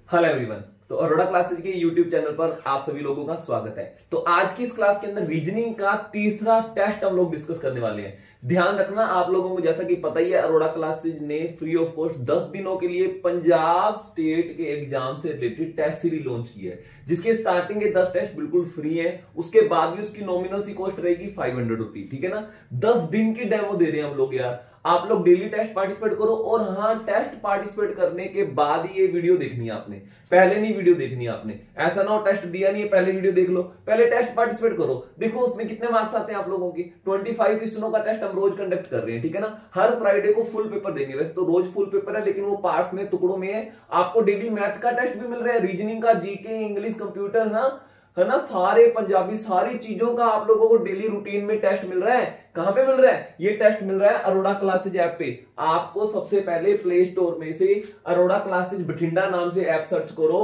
Hello everyone. तो Arora classes के YouTube channel पर आप सभी लोगों का स्वागत है। तो आज की इस क्लास के अंदर रीजनिंग का तीसरा टेस्ट हम लोग डिस्कस करने वाले हैं। ध्यान रखना, आप लोगों को जैसा कि पता ही है, अरोड़ा क्लासेज ने फ्री ऑफ कॉस्ट 10 दिनों के लिए पंजाब स्टेट के एग्जाम से रिलेटेड टेस्ट सीरीज लॉन्च की है, जिसके स्टार्टिंग के 10 टेस्ट बिल्कुल फ्री है। उसके बाद भी उसकी नॉमिनल सी कॉस्ट रहेगी 500 रुपीज। ठीक है ना, 10 दिन की डेमो दे रहे हैं हम लोग यार। आप लोग डेली टेस्ट पार्टिसिपेट करो, और हाँ, टेस्ट पार्टिसिपेट करने के बाद ही ये वीडियो देखनी है आपने, पहले नहीं वीडियो देखनी है आपने। ऐसा ना हो टेस्ट दिया नहीं है पहले वीडियो देख लो, पहले टेस्ट पार्टिसिपेट करो। देखो उसमें कितने मार्क्स आते हैं आप लोगों की। 25 क्वेश्चनों का टेस्ट हम रोज कंडक्ट कर रहे हैं। ठीक है ना, हर फ्राइडे को फुल पेपर देंगे। वैसे तो रोज फुल पेपर है, लेकिन वो पार्ट्स में, टुकड़ों में है। आपको डेली मैथ का टेस्ट भी मिल रहा है, रीजनिंग का, जीके, इंग्लिश, कंप्यूटर, है ना, सारे पंजाबी, सारी चीजों का आप लोगों को डेली रूटीन में टेस्ट मिल रहा है। कहां पे मिल रहा है? ये टेस्ट मिल रहा है अरोड़ा क्लासेज ऐप पे। आपको सबसे पहले प्ले स्टोर में से अरोड़ा क्लासेज बठिंडा नाम से ऐप सर्च करो,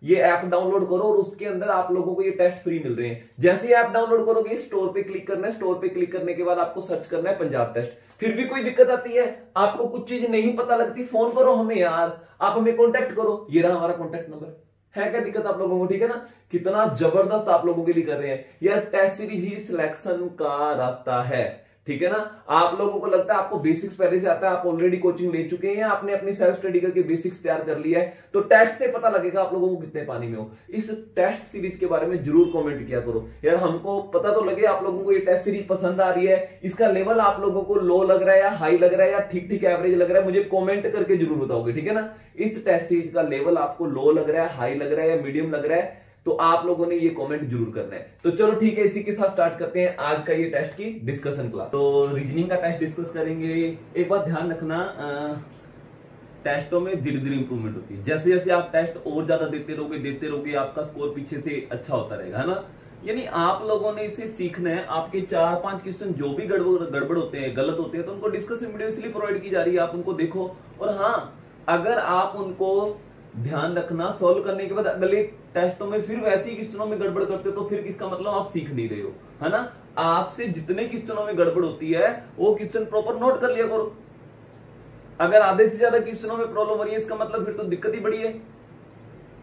ये ऐप डाउनलोड करो, और उसके अंदर आप लोगों को ये टेस्ट फ्री मिल रहे हैं। जैसे ही ऐप डाउनलोड करोगे, स्टोर पे क्लिक करना है। स्टोर पे क्लिक करने के बाद आपको सर्च करना है पंजाब टेस्ट। फिर भी कोई दिक्कत आती है, आपको कुछ चीज नहीं पता लगती, फोन करो हमें यार, आप हमें कॉन्टेक्ट करो। ये रहा हमारा कॉन्टेक्ट नंबर। है क्या दिक्कत आप लोगों को? ठीक है ना, कितना जबरदस्त आप लोगों के लिए कर रहे हैं यार। टेस्ट सीरीज ही सिलेक्शन का रास्ता है। ठीक है ना, आप लोगों को लगता है आपको बेसिक्स पहले से आता है, आप ऑलरेडी कोचिंग ले चुके हैं, आपने अपनी सेल्फ स्टडी करके बेसिक्स तैयार कर लिया है, तो टेस्ट से पता लगेगा आप लोगों को कितने पानी में हो। इस टेस्ट सीरीज के बारे में जरूर कमेंट किया करो यार, हमको पता तो लगे आप लोगों को ये टेस्ट सीरीज पसंद आ रही है, इसका लेवल आप लोगों को लो लग रहा है या हाई लग रहा है या ठीक ठीक एवरेज लग रहा है, मुझे कॉमेंट करके जरूर बताओगे। ठीक है ना, इस टेस्ट सीरीज का लेवल आपको लो लग रहा है, हाई लग रहा है या मीडियम लग रहा है, तो आप लोगों ने ये कमेंट जरूर करना है। तो चलो ठीक है, इसी के साथ स्टार्ट करते हैं आज का ये टेस्ट की डिस्कशन क्लास। तो रीजनिंग का टेस्ट डिस्कस करेंगे। एक बात ध्यान रखना, टेस्टों में धीरे धीरे इंप्रूवमेंट होती है। जैसे जैसे आप टेस्ट और ज्यादा देते रहोगे, आपका स्कोर पीछे से अच्छा होता रहेगा, है ना। यानी आप लोगों ने इसे सीखना है। आपके 4-5 क्वेश्चन जो भी गड़बड़ होते हैं, गलत होते हैं, तो उनको डिस्कशन वीडियो इसलिए प्रोवाइड की जा रही है, आप उनको देखो। और हाँ, अगर आप उनको ध्यान रखना, सॉल्व करने के बाद अगले टेस्टों में फिर वैसे ही क्वेश्चनों में गड़बड़ करते हो, तो फिर इसका मतलब आप सीख नहीं रहे हो, है ना। आपसे जितने क्वेश्चनों में गड़बड़ होती है वो क्वेश्चन प्रॉपर नोट कर लिया करो। अगर आधे से ज्यादा क्वेश्चनों में प्रॉब्लम हो रही है, इसका मतलब फिर तो दिक्कत ही बड़ी है।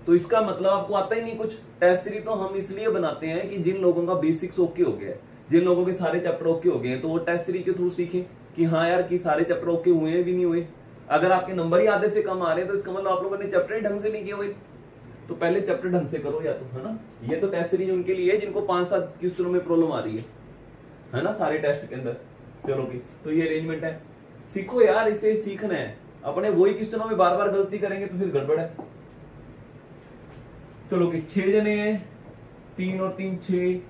तो इसका मतलब आपको आता ही नहीं कुछ। टेस्ट सीरीज तो हम इसलिए बनाते हैं कि जिन लोगों का बेसिक्स ओके हो गया है, जिन लोगों के सारे चैप्टर ओके हो गए हैं, तो वो टेस्ट सीरीज के थ्रू सीखें कि हाँ यार, कि सारे चैप्टर ओके हुए हैं भी नहीं हुए। अगर आपके नंबर ही आधे से कम आ रहे हैं, तो इसका मतलब आप लोगों ने चैप्टर ही ढंग से नहीं किए हुए। तो पहले चैप्टर ढंग से करो या तो, है ना। ये तो टेस्ट सीरीज उनके लिए है जिनको 5-7 क्वेश्चनों में प्रॉब्लम आ रही है ना, सारे टेस्ट के अंदर। चलो की तो ये अरेंजमेंट है, सीखो यार, इसे सीखना है। अपने वही क्वेश्चनों में बार बार गलती करेंगे तो फिर गड़बड़ है। चलो कि 6 जने हैं, 3 और 3 6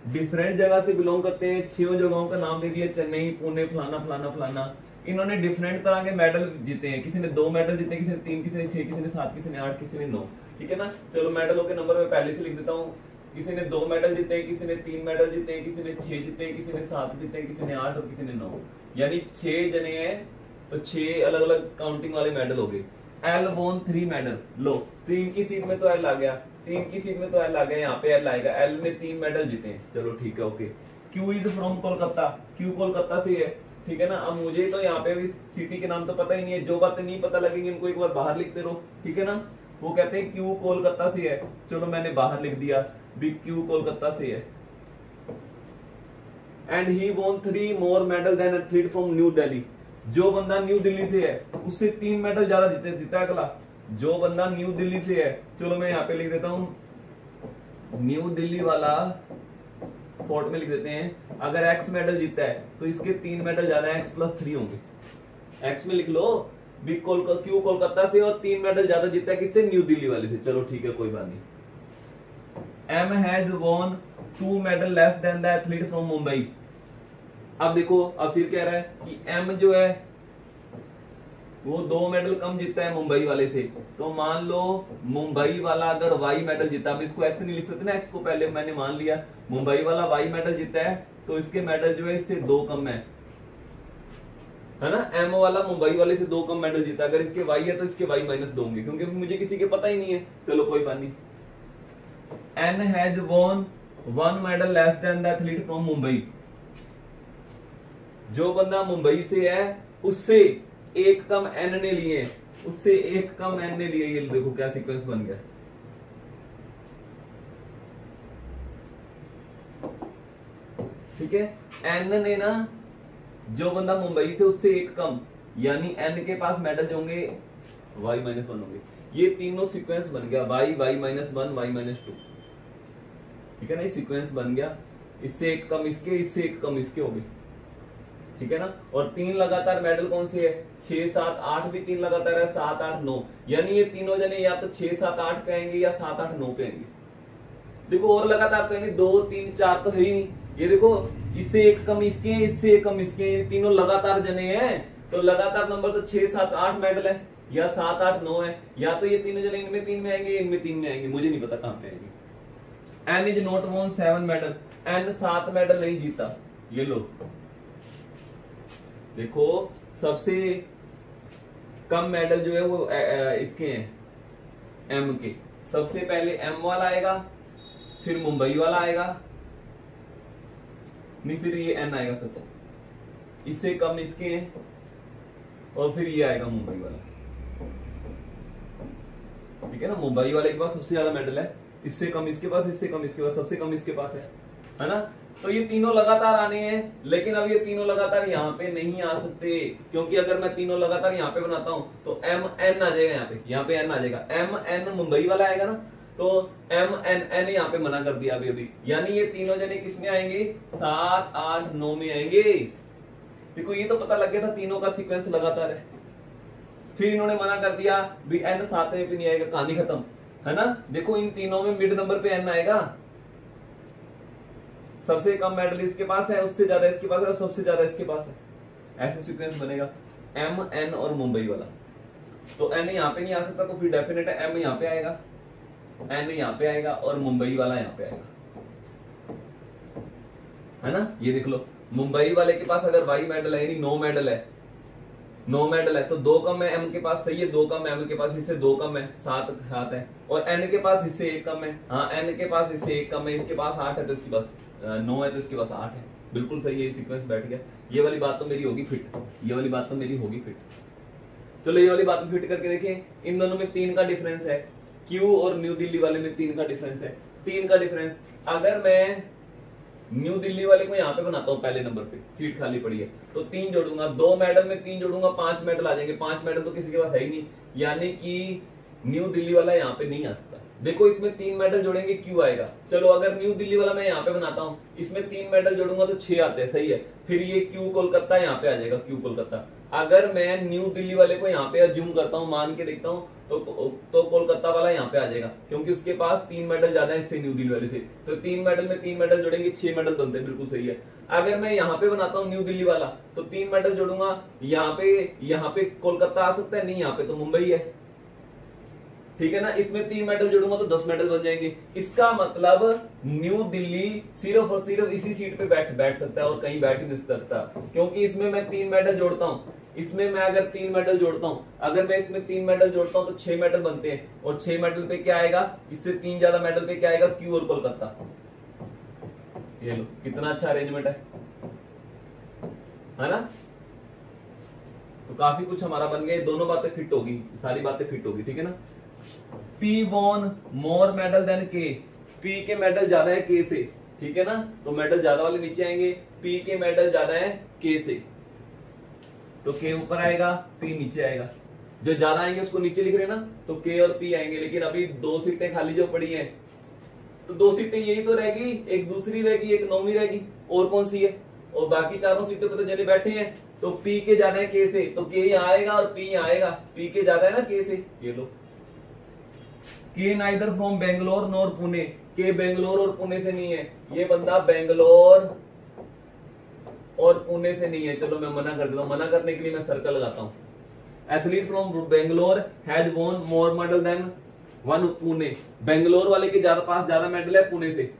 डिफरेंट जगह से बिलोंग करते हैं। 6 जगहों का नाम दे दिया, चेन्नई, पुणे, फलाना फलाना फलाना। इन्होंने डिफरेंट तरह के मेडल जीते हैं। किसी ने 2 मेडल जीते, किसी ने 3, किसी ने 6, किसी ने 7, किसी ने 8, किसी ने 9। ठीक है ना, चलो मेडलों के नंबर में पहले से लिख देता हूँ। किसी ने 2 मेडल जीते, किसी ने 3 मेडल जीते, किसी ने 6 जीते, किसी ने 7 जीते, किसी ने 8 और किसी ने 9। यानी 6 जने हैं, तो 6 अलग अलग काउंटिंग वाले मेडल हो गए। L von 3 medal. लो, 3 की सीट में तो एल आ गया, 3 की सीट में तो एल आ गया, यहाँ पे एल आएगा। एल ने 3 मेडल जीते हैं। चलो ठीक है, okay. Q is from Kolkata. Q Kolkata से है। ठीक है ना, अब मुझे तो यहाँ पे भी सिटी के नाम तो पता ही नहीं है। जो बातें नहीं पता लगेंगी उनको एक बार बाहर लिखते रहो। ठीक है ना, वो कहते हैं क्यू कोलकाता से है। चलो मैंने बाहर लिख दिया भी क्यू कोलकाता से है। And he won 3 more medal than athlete from New Delhi. जो बंदा न्यू दिल्ली से है उससे 3 मेडल ज्यादा जीता है अगला, जो बंदा न्यू दिल्ली से है। चलो मैं यहाँ पे लिख देता हूं, न्यू दिल्ली वाला शॉर्ट में लिख देते हैं। अगर एक्स मेडल जीता है तो इसके 3 मेडल ज्यादा, एक्स प्लस 3 होंगे। एक्स में लिख लो क्यू कोलकाता से, और 3 मेडल ज्यादा जीता है किससे? न्यू दिल्ली वाले से। चलो ठीक है, कोई बात नहीं। M has won 2 medal less than the athlete from Mumbai. अब देखो, अब फिर कह रहा है कि एम जो है वो 2 मेडल कम जीता है मुंबई वाले से। तो मान लो मुंबई वाला अगर वाई मेडल जीता, अब इसको एक्स नहीं लिख सकते ना, एक्स को पहले मैंने मान लिया। मुंबई वाला वाई मेडल जीता है, तो इसके मेडल जो है इससे 2 कम है ना। एम वाला मुंबई वाले से 2 कम मेडल जीता, अगर इसके वाई है तो इसके वाई -2 होंगे, क्योंकि मुझे किसी के पता ही नहीं है। चलो कोई बात नहीं। N has won 1 medal less than the athlete from Mumbai. जो बंदा मुंबई से है उससे 1 कम एन ने लिए। उससे एक कम एन ने लिया, ये देखो क्या सीक्वेंस बन गया। ठीक है, एन ने ना, जो बंदा मुंबई से उससे एक कम, यानी एन के पास मेडल होंगे y -1 होंगे। ये तीनों सीक्वेंस बन गया, y -1 y -2। ठीक है ना, ये सीक्वेंस बन गया। इससे एक कम इसके, इससे एक कम इसके हो गए। ठीक है ना, और 3 लगातार मेडल कौन से है, 6 7 8 भी 3 लगातार है, 7 8 9, यानी ये तीनों जने या तो 6 7 8 पे आएंगे या 7 8 9 पे आएंगे। देखो और लगातार तो यानी 2 3 4 तो है ही नहीं। ये देखो, इससे एक कम इसके, इससे एक कम इसके, तीनों लगातार जने हैं, तो लगातार नंबर तो 6 7 8 मेडल है, या 7 8 9 है, या तो ये तीनों जने इनमें 3 में आएंगे, इनमें 3 में आएंगे, मुझे नहीं पता कहां पे आएंगे। N is not won 7 medal, N 7 medal नहीं जीता। ये लो देखो, सबसे कम मेडल जो है वो इसके हैं, एम के। सबसे पहले एम वाला आएगा, फिर मुंबई वाला आएगा, नहीं फिर ये एन आएगा, सच इससे कम इसके हैं, और फिर ये आएगा मुंबई वाला। ठीक है ना, मुंबई वाले के पास सबसे ज्यादा मेडल है, इससे कम इसके पास, इससे कम इसके पास, सबसे कम इसके पास है ना। तो ये तीनों लगातार आने हैं, लेकिन अब ये तीनों लगातार यहाँ पे नहीं आ सकते, क्योंकि अगर मैं तीनों लगातार यहाँ पे बनाता हूं तो एम एन आ जाएगा, यहाँ पे एन आ जाएगा। एम एन मुंबई वाला आएगा ना, तो एम एन एन यहाँ पे मना कर दिया अभी, यानी ये तीनों जने किसमें आएंगे, 7 8 9 में आएंगे। देखो ये तो पता लग गया था तीनों का सीक्वेंस लगातार है, फिर इन्होंने मना कर दिया भी एन 7वें पे नहीं आएगा, कहानी खत्म, है ना। देखो इन तीनों में मिड नंबर पे एन आएगा, सबसे कम मेडल इसके पास है, उससे ज्यादा इसके पास है, और सबसे ज्यादा इसके पास है। ऐसे सीक्वेंस बनेगा एम एन और मुंबई वाला। तो एन यहाँ पे नहीं आ सकता, तो फिर डेफिनेट है एम यहाँ पे आएगा, एन यहाँ पे आएगा, और मुंबई वाला यहाँ पे आएगा, है ना। ये देख लो, मुंबई वाले के पास अगर वाई मेडल है, यानी 9 मेडल है, 9 मेडल है, तो 2 कम है एम के पास, सही है, 2 कम एम के पास, इससे 2 कम है, 7 हाथ है, और एन के पास इससे 1 कम है, हाँ एन के पास इससे 1 कम है, इसके पास 8 है तो इसके पास 9 है, तो इसके पास 8 है। बिल्कुल सही है, सीक्वेंस बैठ गया। ये वाली बात तो मेरी होगी फिट, ये वाली बात तो मेरी होगी फिट। चलो ये वाली बात फिट करके देखें। इन दोनों में 3 का डिफरेंस है, क्यू और न्यू दिल्ली वाले में 3 का डिफरेंस है। 3 का डिफरेंस, अगर मैं न्यू दिल्ली वाले को यहाँ पे बनाता हूँ, पहले नंबर पे सीट खाली पड़ी है, तो 3 जोड़ूंगा, 2 मेडल में 3 जोड़ूंगा, 5 मेडल आ जाएंगे। 5 मेडल तो किसी के पास है ही नहीं, यानी कि न्यू दिल्ली वाला यहाँ पे नहीं आ सकता। देखो इसमें 3 मेडल जोड़ेंगे, क्यू आएगा। चलो अगर न्यू दिल्ली वाला मैं यहाँ पे बनाता हूँ, इसमें 3 मेडल जोड़ूंगा तो 6 आते हैं, सही है। फिर ये क्यू कोलकाता यहाँ पे आ जाएगा, क्यू कोलकाता। अगर मैं न्यू दिल्ली वाले को यहाँ पे अज्यूम करता हूँ, मान के देखता हूँ, तो कोलकाता वाला यहाँ पे आ जाएगा, क्योंकि उसके पास 3 मेडल ज्यादा है इससे, न्यू दिल्ली वाले से। तो 3 मेडल में 3 मेडल जोड़ेंगे, 6 मेडल बनते हैं, बिल्कुल सही है। अगर मैं यहाँ पे बनाता हूँ न्यू दिल्ली वाला, तो 3 मेडल जोड़ूंगा, यहाँ पे कोलकाता आ सकता है, नहीं यहाँ पे तो मुंबई है, ठीक है ना। इसमें 3 मेडल जोड़ूंगा तो 10 मेडल बन जाएंगे। इसका मतलब न्यू दिल्ली सिर्फ और सिर्फ इसी सीट पे बैठ सकता है, और कहीं बैठ ही नहीं सकता, क्योंकि इसमें मैं 3 मेडल जोड़ता हूँ। इसमें मैं अगर 3 मेडल जोड़ता हूँ, अगर मैं इसमें 3 मेडल जोड़ता हूँ तो 6 मेडल बनते हैं, और 6 मेडल पे क्या आएगा, इससे 3 ज्यादा मेडल पे क्या आएगा, क्यू और कोलकाता। ये लो कितना अच्छा अरेंजमेंट है ना। तो काफी कुछ हमारा बन गया, दोनों बातें फिट होगी, सारी बातें फिट होगी, ठीक है ना। P won more medal than K, P के मेडल ज्यादा है K से, ठीक है ना, तो मेडल ज्यादा वाले नीचे आएंगे, P के मेडल ज्यादा है K से, तो K ऊपर आएगा, P नीचे आएगा। जो ज्यादा आएंगे उसको नीचे लिख रहे ना, तो K और P आएंगे। लेकिन अभी 2 सीटें खाली जो पड़ी हैं, तो 2 सीटें यही तो रहेगी, एक दूसरी रहेगी, एक 9वीं रहेगी, और कौन सी है, और बाकी चारों सीटों पे तो जने बैठे हैं। तो P के ज्यादा है K से, तो K यहाँ आएगा और P यहाँ आएगा, P के ज्यादा है ना K से। ये लो, के neither from Bangalore nor Pune, के बेंगलोर और पुणे से नहीं है, ये बंदा बेंगलोर और पुणे से नहीं है। चलो मैं मना कर देता हूं, मना करने के लिए मैं सर्कल लगाता हूं। Athlete from Bangalore has won more medal than one Pune, Bangalore वाले के पास ज्यादा मेडल है पुणे से,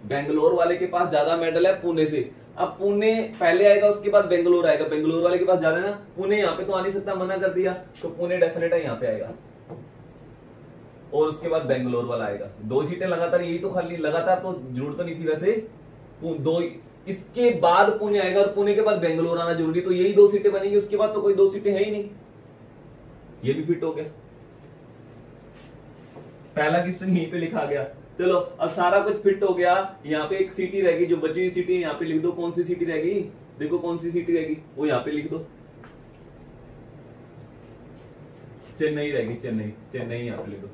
बेंगलोर वाले के पास ज्यादा मेडल है पुणे से। अब पुणे पहले आएगा, उसके बाद बेंगलोर आएगा, बेंगलोर वाले के पास ज्यादा है ना, पुणे यहाँ पे तो आ नहीं सकता, मना कर दिया, तो पुणे डेफिनेट है यहाँ पे आएगा, और उसके बाद बेंगलोर वाला आएगा। 2 सीटें लगातार, यही तो खाली लगातार तो जरूरत तो नहीं थी वैसे, 2 इसके बाद पुणे आएगा, और पुणे के बाद बेंगलोर आना जरूरी, तो यही 2 सीटें बनेंगी, उसके बाद तो कोई 2 सीटें है ही नहीं, ये भी फिट हो गया, पहला क्वेश्चन यहीं पे लिखा गया। चलो अब सारा कुछ फिट हो गया, यहाँ पे एक सिटी रहेगी, जो बची हुई सिटी है यहाँ पे लिख दो। कौन सी सिटी रहेगी, देखो कौन सी सिटी रहेगी, वो यहाँ पे लिख दो, चेन्नई रहेगी, चेन्नई, चेन्नई यहाँ पे लिख दो,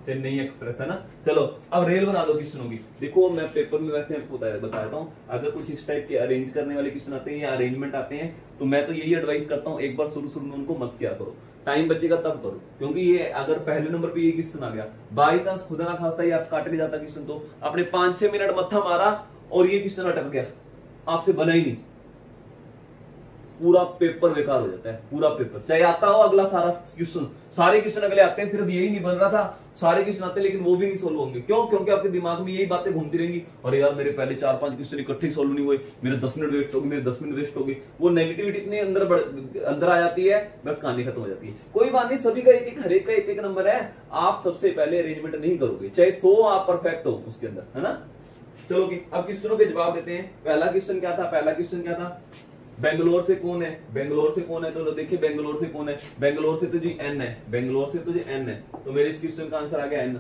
चेन्नई एक्सप्रेस, है ना। चलो अब रेल बना दो क्वेश्चनों की। देखो मैं पेपर में वैसे आपको बता देता हूँ, अगर कुछ इस टाइप के अरेंज करने वाले क्वेश्चन आते हैं या अरेंजमेंट आते हैं, तो मैं तो यही एडवाइस करता हूँ, एक बार शुरू में उनको मत किया करो, टाइम बचेगा तब करो। क्योंकि ये अगर पहले नंबर पे ये क्वेश्चन आ गया, बाई चांस खुदा ना खास्ता ये आप काट के जाता क्वेश्चन, तो आपने 5-6 मिनट मत्था मारा और ये क्वेश्चन अटक गया, आपसे बना ही नहीं, पूरा पेपर बेकार हो जाता है, पूरा पेपर। चाहे आता हो अगला सारा क्वेश्चन, सारे क्वेश्चन अगले आते हैं, सिर्फ यही नहीं बन रहा था, सारे क्वेश्चन आते हैं लेकिन वो भी नहीं सोल्व होंगे। क्यों? क्योंकि आपके दिमाग में यही बातें घूमती रहेंगी, अरे यार मेरे पहले 4-5 क्वेश्चन इकट्ठे सोल्व नहीं हुए, मेरे 10 मिनट वेस्ट हो गए, मेरे 10 मिनट वेस्ट हो गए। वो नेगेटिविटी इतनी अंदर आ जाती है, बस कहानी खत्म हो जाती है। कोई बात नहीं, सभी का एक हर एक का एक नंबर है, आप सबसे पहले अरेंजमेंट नहीं करोगे, चाहे 100 आप परफेक्ट हो उसके अंदर, है ना। चलो अब क्वेश्चनों के जवाब देते हैं। पहला क्वेश्चन क्या था, पहला क्वेश्चन क्या था, बेंगलोर से कौन है, बेंगलोर से कौन है, तो देखिए बेंगलोर से कौन है, बेंगलोर से तो जी एन है, बेंगलोर से तो जी एन है, तो मेरे इस क्वेश्चन का आंसर आ गया एन।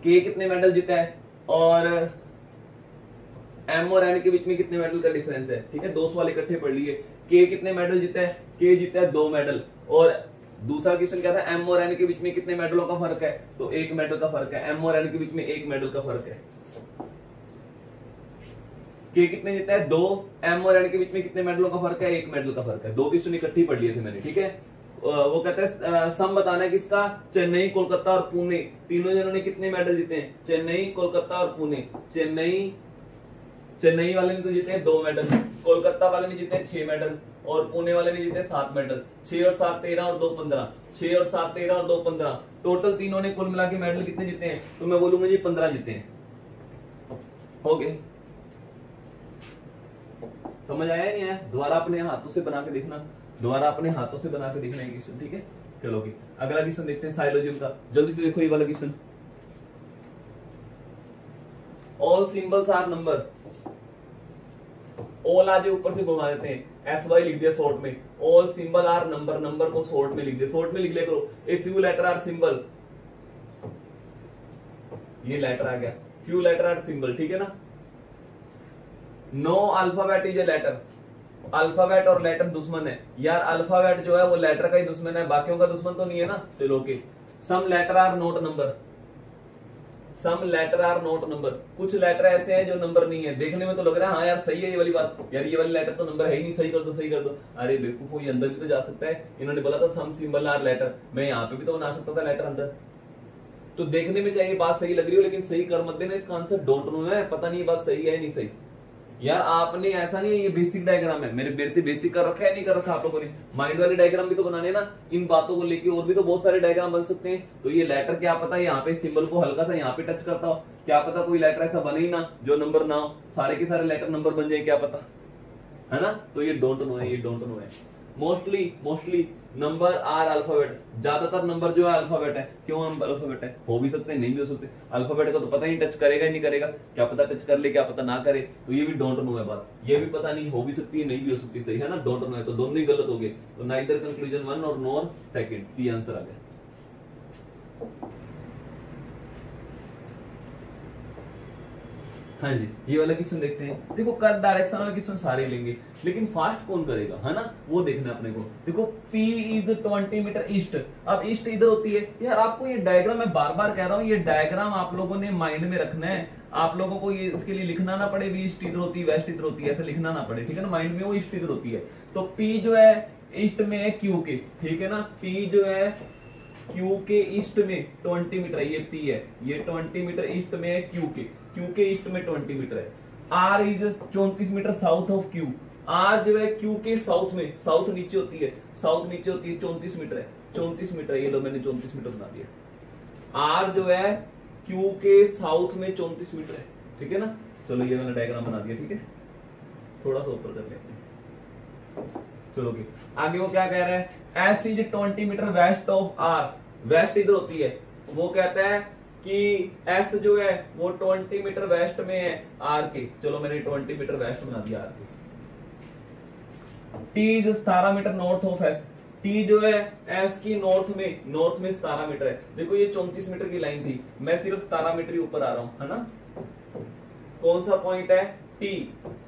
के कितने मेडल जीता है, और एम और एन के बीच में कितने मेडल का डिफरेंस है, ठीक है, 2 सवाल इकट्ठे पढ़ लिए। के कितने मेडल जीता है, के जीता है 2 मेडल, और दूसरा क्वेश्चन क्या था, एम और एन के बीच में कितने मेडलों का फर्क है, तो 1 मेडल का फर्क है, एम और एन के बीच में 1 मेडल का फर्क है। के कितने जीता है 2, एम और एन के बीच में कितने मेडलों का फर्क है, 1 मेडल का फर्क है। 2 क्वेश्चन इकट्ठी पढ़ लिए थे मैंने, ठीक है। वो कहता है सम बताना है किसका, चेन्नई, कोलकाता और पुणे, तीनों जनों ने कितने मेडल जीते हैं, चेन्नई, कोलकाता और पुणे। चेन्नई वाले ने तो जीते हैं 2 मेडल, कोलकाता वाले ने जीते हैं 6 मेडल, और पुणे वाले ने जीते 7 मेडल। 6 और 7 13 और 2 15, 6 और 7 13 और 2 15, टोटल तीनों ने कुल मिला के मेडल कितने जीते हैं, तो मैं बोलूंगा जी 15 जीते हैं। हो गए, समझ आया नहीं आया, दोबारा अपने हाथों से बना के देखना, दोबारा अपने हाथों से बना के देखना है क्वेश्चन, ठीक है। चलो अगला क्वेश्चन देखते हैं साइलोजियम का, जल्दी से देखो ये वाला question. All symbols are number, all आज ऊपर से घुमा देते हैं, SY लिख दिया शॉर्ट में, all symbol are number, number को शॉर्ट में लिख दिया, शॉर्ट में लिख लिया करो। A few letter are symbol, ये लेटर आ गया, फ्यू लेटर आर सिंबल, ठीक है ना। No alphabet is a letter, alphabet और लेटर दुश्मन है यार, अल्फाबेट जो है वो लेटर का ही दुश्मन है, बाकियों का दुश्मन तो नहीं है ना। चलो okay, some letter are not number, some letter are not number, कुछ लेटर ऐसे हैं जो नंबर नहीं है। देखने में तो लग रहा है हाँ यार सही है ये वाली बात, यार ये वाली लेटर तो नंबर है ही नहीं, सही कर दो, सही कर दो। अरे बेवकूफ, ये अंदर भी तो जा सकता है, इन्होंने बोला था सम सिंबल आर लेटर, मैं यहाँ पे भी तो बना सकता था लेटर अंदर। तो देखने में चाहिए बात सही लग रही हो, लेकिन सही कर मत देना, इसका आंसर डोंट नो है, पता नहीं बात सही है नहीं सही। यार आपने ऐसा नहीं है, ये बेसिक डायग्राम है, मेरे से बेसिक कर रखा है नहीं कर रखा आप लोगों ने, माइंड वाले डायग्राम भी तो बनाने ना इन बातों को लेके, और भी तो बहुत सारे डायग्राम बन सकते हैं। तो ये लेटर क्या पता यहाँ पे सिंबल को हल्का सा यहाँ पे टच करता हो, क्या पता कोई लेटर ऐसा बने ही ना जो नंबर ना हो, सारे के सारे लेटर नंबर बन जाए, क्या पता, है ना। तो ये डोंट नो है, ये डोंट नो है। मोस्टली नंबर आर अल्फाबेट, ज्यादातर नंबर जो है अल्फाबेट है। क्यों हम अल्फाबेट है, हो भी सकते हैं नहीं भी हो सकते, अल्फाबेट का तो पता ही टच करेगा ही नहीं करेगा, क्या पता टच कर ले क्या पता ना करे, तो ये भी डोंट नो है बात, ये भी पता नहीं, हो भी सकती है नहीं भी हो सकती, सही है ना, डोंट नो है, तो दोनों ही गलत हो गए, तो नाइदर कंक्लूजन 1 और नॉर सेकंड, सी आंसर आ गया। हाँ जी, ये वाला क्वेश्चन देखते हैं। देखो कर डायरेक्शन वाला क्वेश्चन सारे लेंगे, लेकिन फास्ट कौन करेगा, है ना, वो देखना है अपने को। देखो P इज 20 मीटर ईस्ट, अब ईस्ट इधर होती है यार, आपको ये डायग्राम मैं बार बार कह रहा हूँ, ये डायग्राम आप लोगों ने माइंड में रखना है, आप लोगों को ये इसके लिए लिखना ना पड़े भी ईस्ट इधर होती है वेस्ट इधर होती है, ऐसा लिखना ना पड़े, ठीक है ना, माइंड में वो ईस्ट इधर होती है। तो P जो है ईस्ट में है Q के, ठीक है ना, P जो है Q के ईस्ट में 20 मीटर है, ये P है, ये 20 मीटर ईस्ट में है Q के ईस्ट में 20 मीटर है। R is 34 metre south of Q, R जो है Q के साउथ में, साउथ नीचे होती है, साउथ नीचे होती है, 34 मीटर है, 34 मीटर है, ये लो मैंने 34 मीटर बना दिया। R जो है Q के साउथ में 34 मीटर है, ठीक है ना। चलो ये मैंने डायग्राम बना दिया, ठीक है, थोड़ा सा ऊपर कर लेते हैं। चलो आगे वो क्या कह रहा है, S is 20 metre west of R, west इधर होती है, वो कहता है कि S जो है वो 20 मीटर वेस्ट में है R के। चलो मैंने 20 मीटर वेस्ट बना दिया R के, T is 17 metre north of S. T जो है एस की नॉर्थ में 17 मीटर है। देखो ये 34 मीटर की लाइन थी, मैं सिर्फ 17 मीटर ही ऊपर आ रहा हूं, है ना। कौन सा पॉइंट है? टी।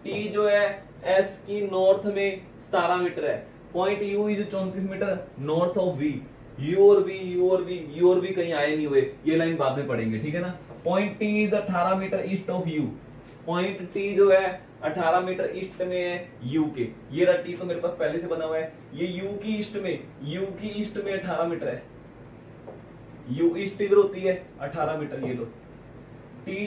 टी जो है एस की नॉर्थ में 17 मीटर है। Point U is 34 metre north of V. U और वी कहीं आए नहीं हुए, ये लाइन बाद में पढ़ेंगे, ठीक है ना। Point T is 18 metre east of U. Point T जो है 18 मीटर ईस्ट में है यू के। ये रहा टी तो मेरे पास पहले से बना हुआ है। ये यू की ईस्ट में 18 मीटर है। यू ईस्ट इधर होती है 18 मीटर, ये लो। टी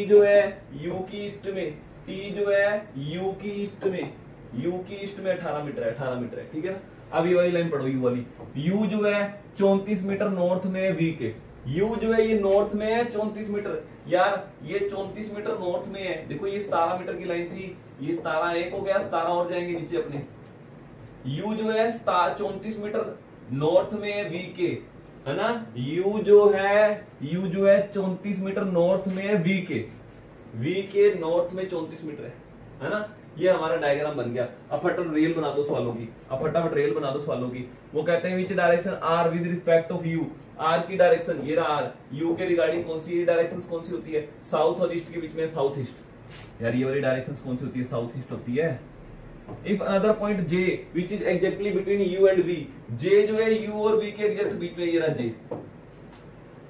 जो है यू की ईस्ट में, टी जो है यू की ईस्ट में 18 मीटर है, ठीक है ना। अब ये वाली लाइन पढ़ो, यू वाली। यू जो है 34 मीटर नॉर्थ में वी के। यू जो है ये नॉर्थ में है 34 मीटर। यार ये 34 मीटर नॉर्थ में है। देखो ये 17 मीटर की लाइन थी, ये 17 एक हो गया, 17 और जाएंगे नीचे अपने। यू जो है 34 मीटर नॉर्थ में है वी के, है ना। यू जो है 34 मीटर नॉर्थ में है वी के नॉर्थ में 34 मीटर है ना। ये हमारा डायग्राम बन गया। अब फटाफट रेल बना दो सवालों की। वो कहते हैं which direction are with respect of U. R की डायरेक्शन ये रहा आर, यू के रिगार्डिंग कौन सी डायरेक्शन कौन सी होती है? साउथ और ईस्ट के बीच में साउथ ईस्ट। यार ये वाली डायरेक्शन कौन सी होती है? साउथ ईस्ट होती है। If another point J which is exactly between U and V, J जो है U और V के एग्जैक्ट बीच में ये रहा J,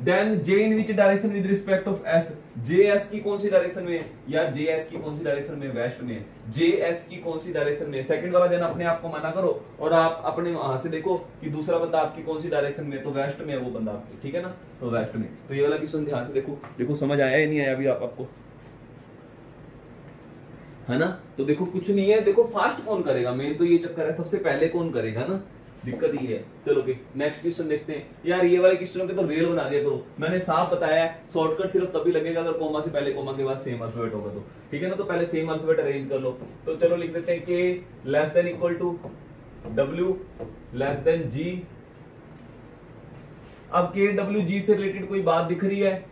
then J in which direction with respect of S, J S की कौन सी डायरेक्शन में है? यार J S की कौन सी डायरेक्शन में? वेस्ट में। J S की कौन सी डायरेक्शन में? सेकंड वाला जन अपने आप को मना करो और आप अपने वहां से देखो कि दूसरा बंदा आपकी कौन सी डायरेक्शन में, तो वेस्ट में है वो बंदा आपकी, ठीक है ना। तो वेस्ट में। तो ये वाला क्वेश्चन ध्यान से देखो समझ आया या नहीं आया अभी आपको, है ना। तो देखो कुछ नहीं है, देखो फास्ट कौन करेगा, मेन तो ये चक्कर है, सबसे पहले कौन करेगा ना, दिक्कत ये है। चलो नेक्स्ट क्वेश्चन देखते हैं। यार ये वाले क्वेश्चनों के तो रेल बना दिया करो, मैंने साफ बताया है। शॉर्टकट सिर्फ तभी लगेगा अगर कोमा से पहले कोमा के बाद सेम अल्फाबेट होगा तो, ठीक है ना। तो पहले सेम अल्फाबेट अरेंज कर लो। तो चलो लिख देते हैं K less than equal to W less than G. अब के डब्ल्यू जी से रिलेटेड कोई बात दिख रही है?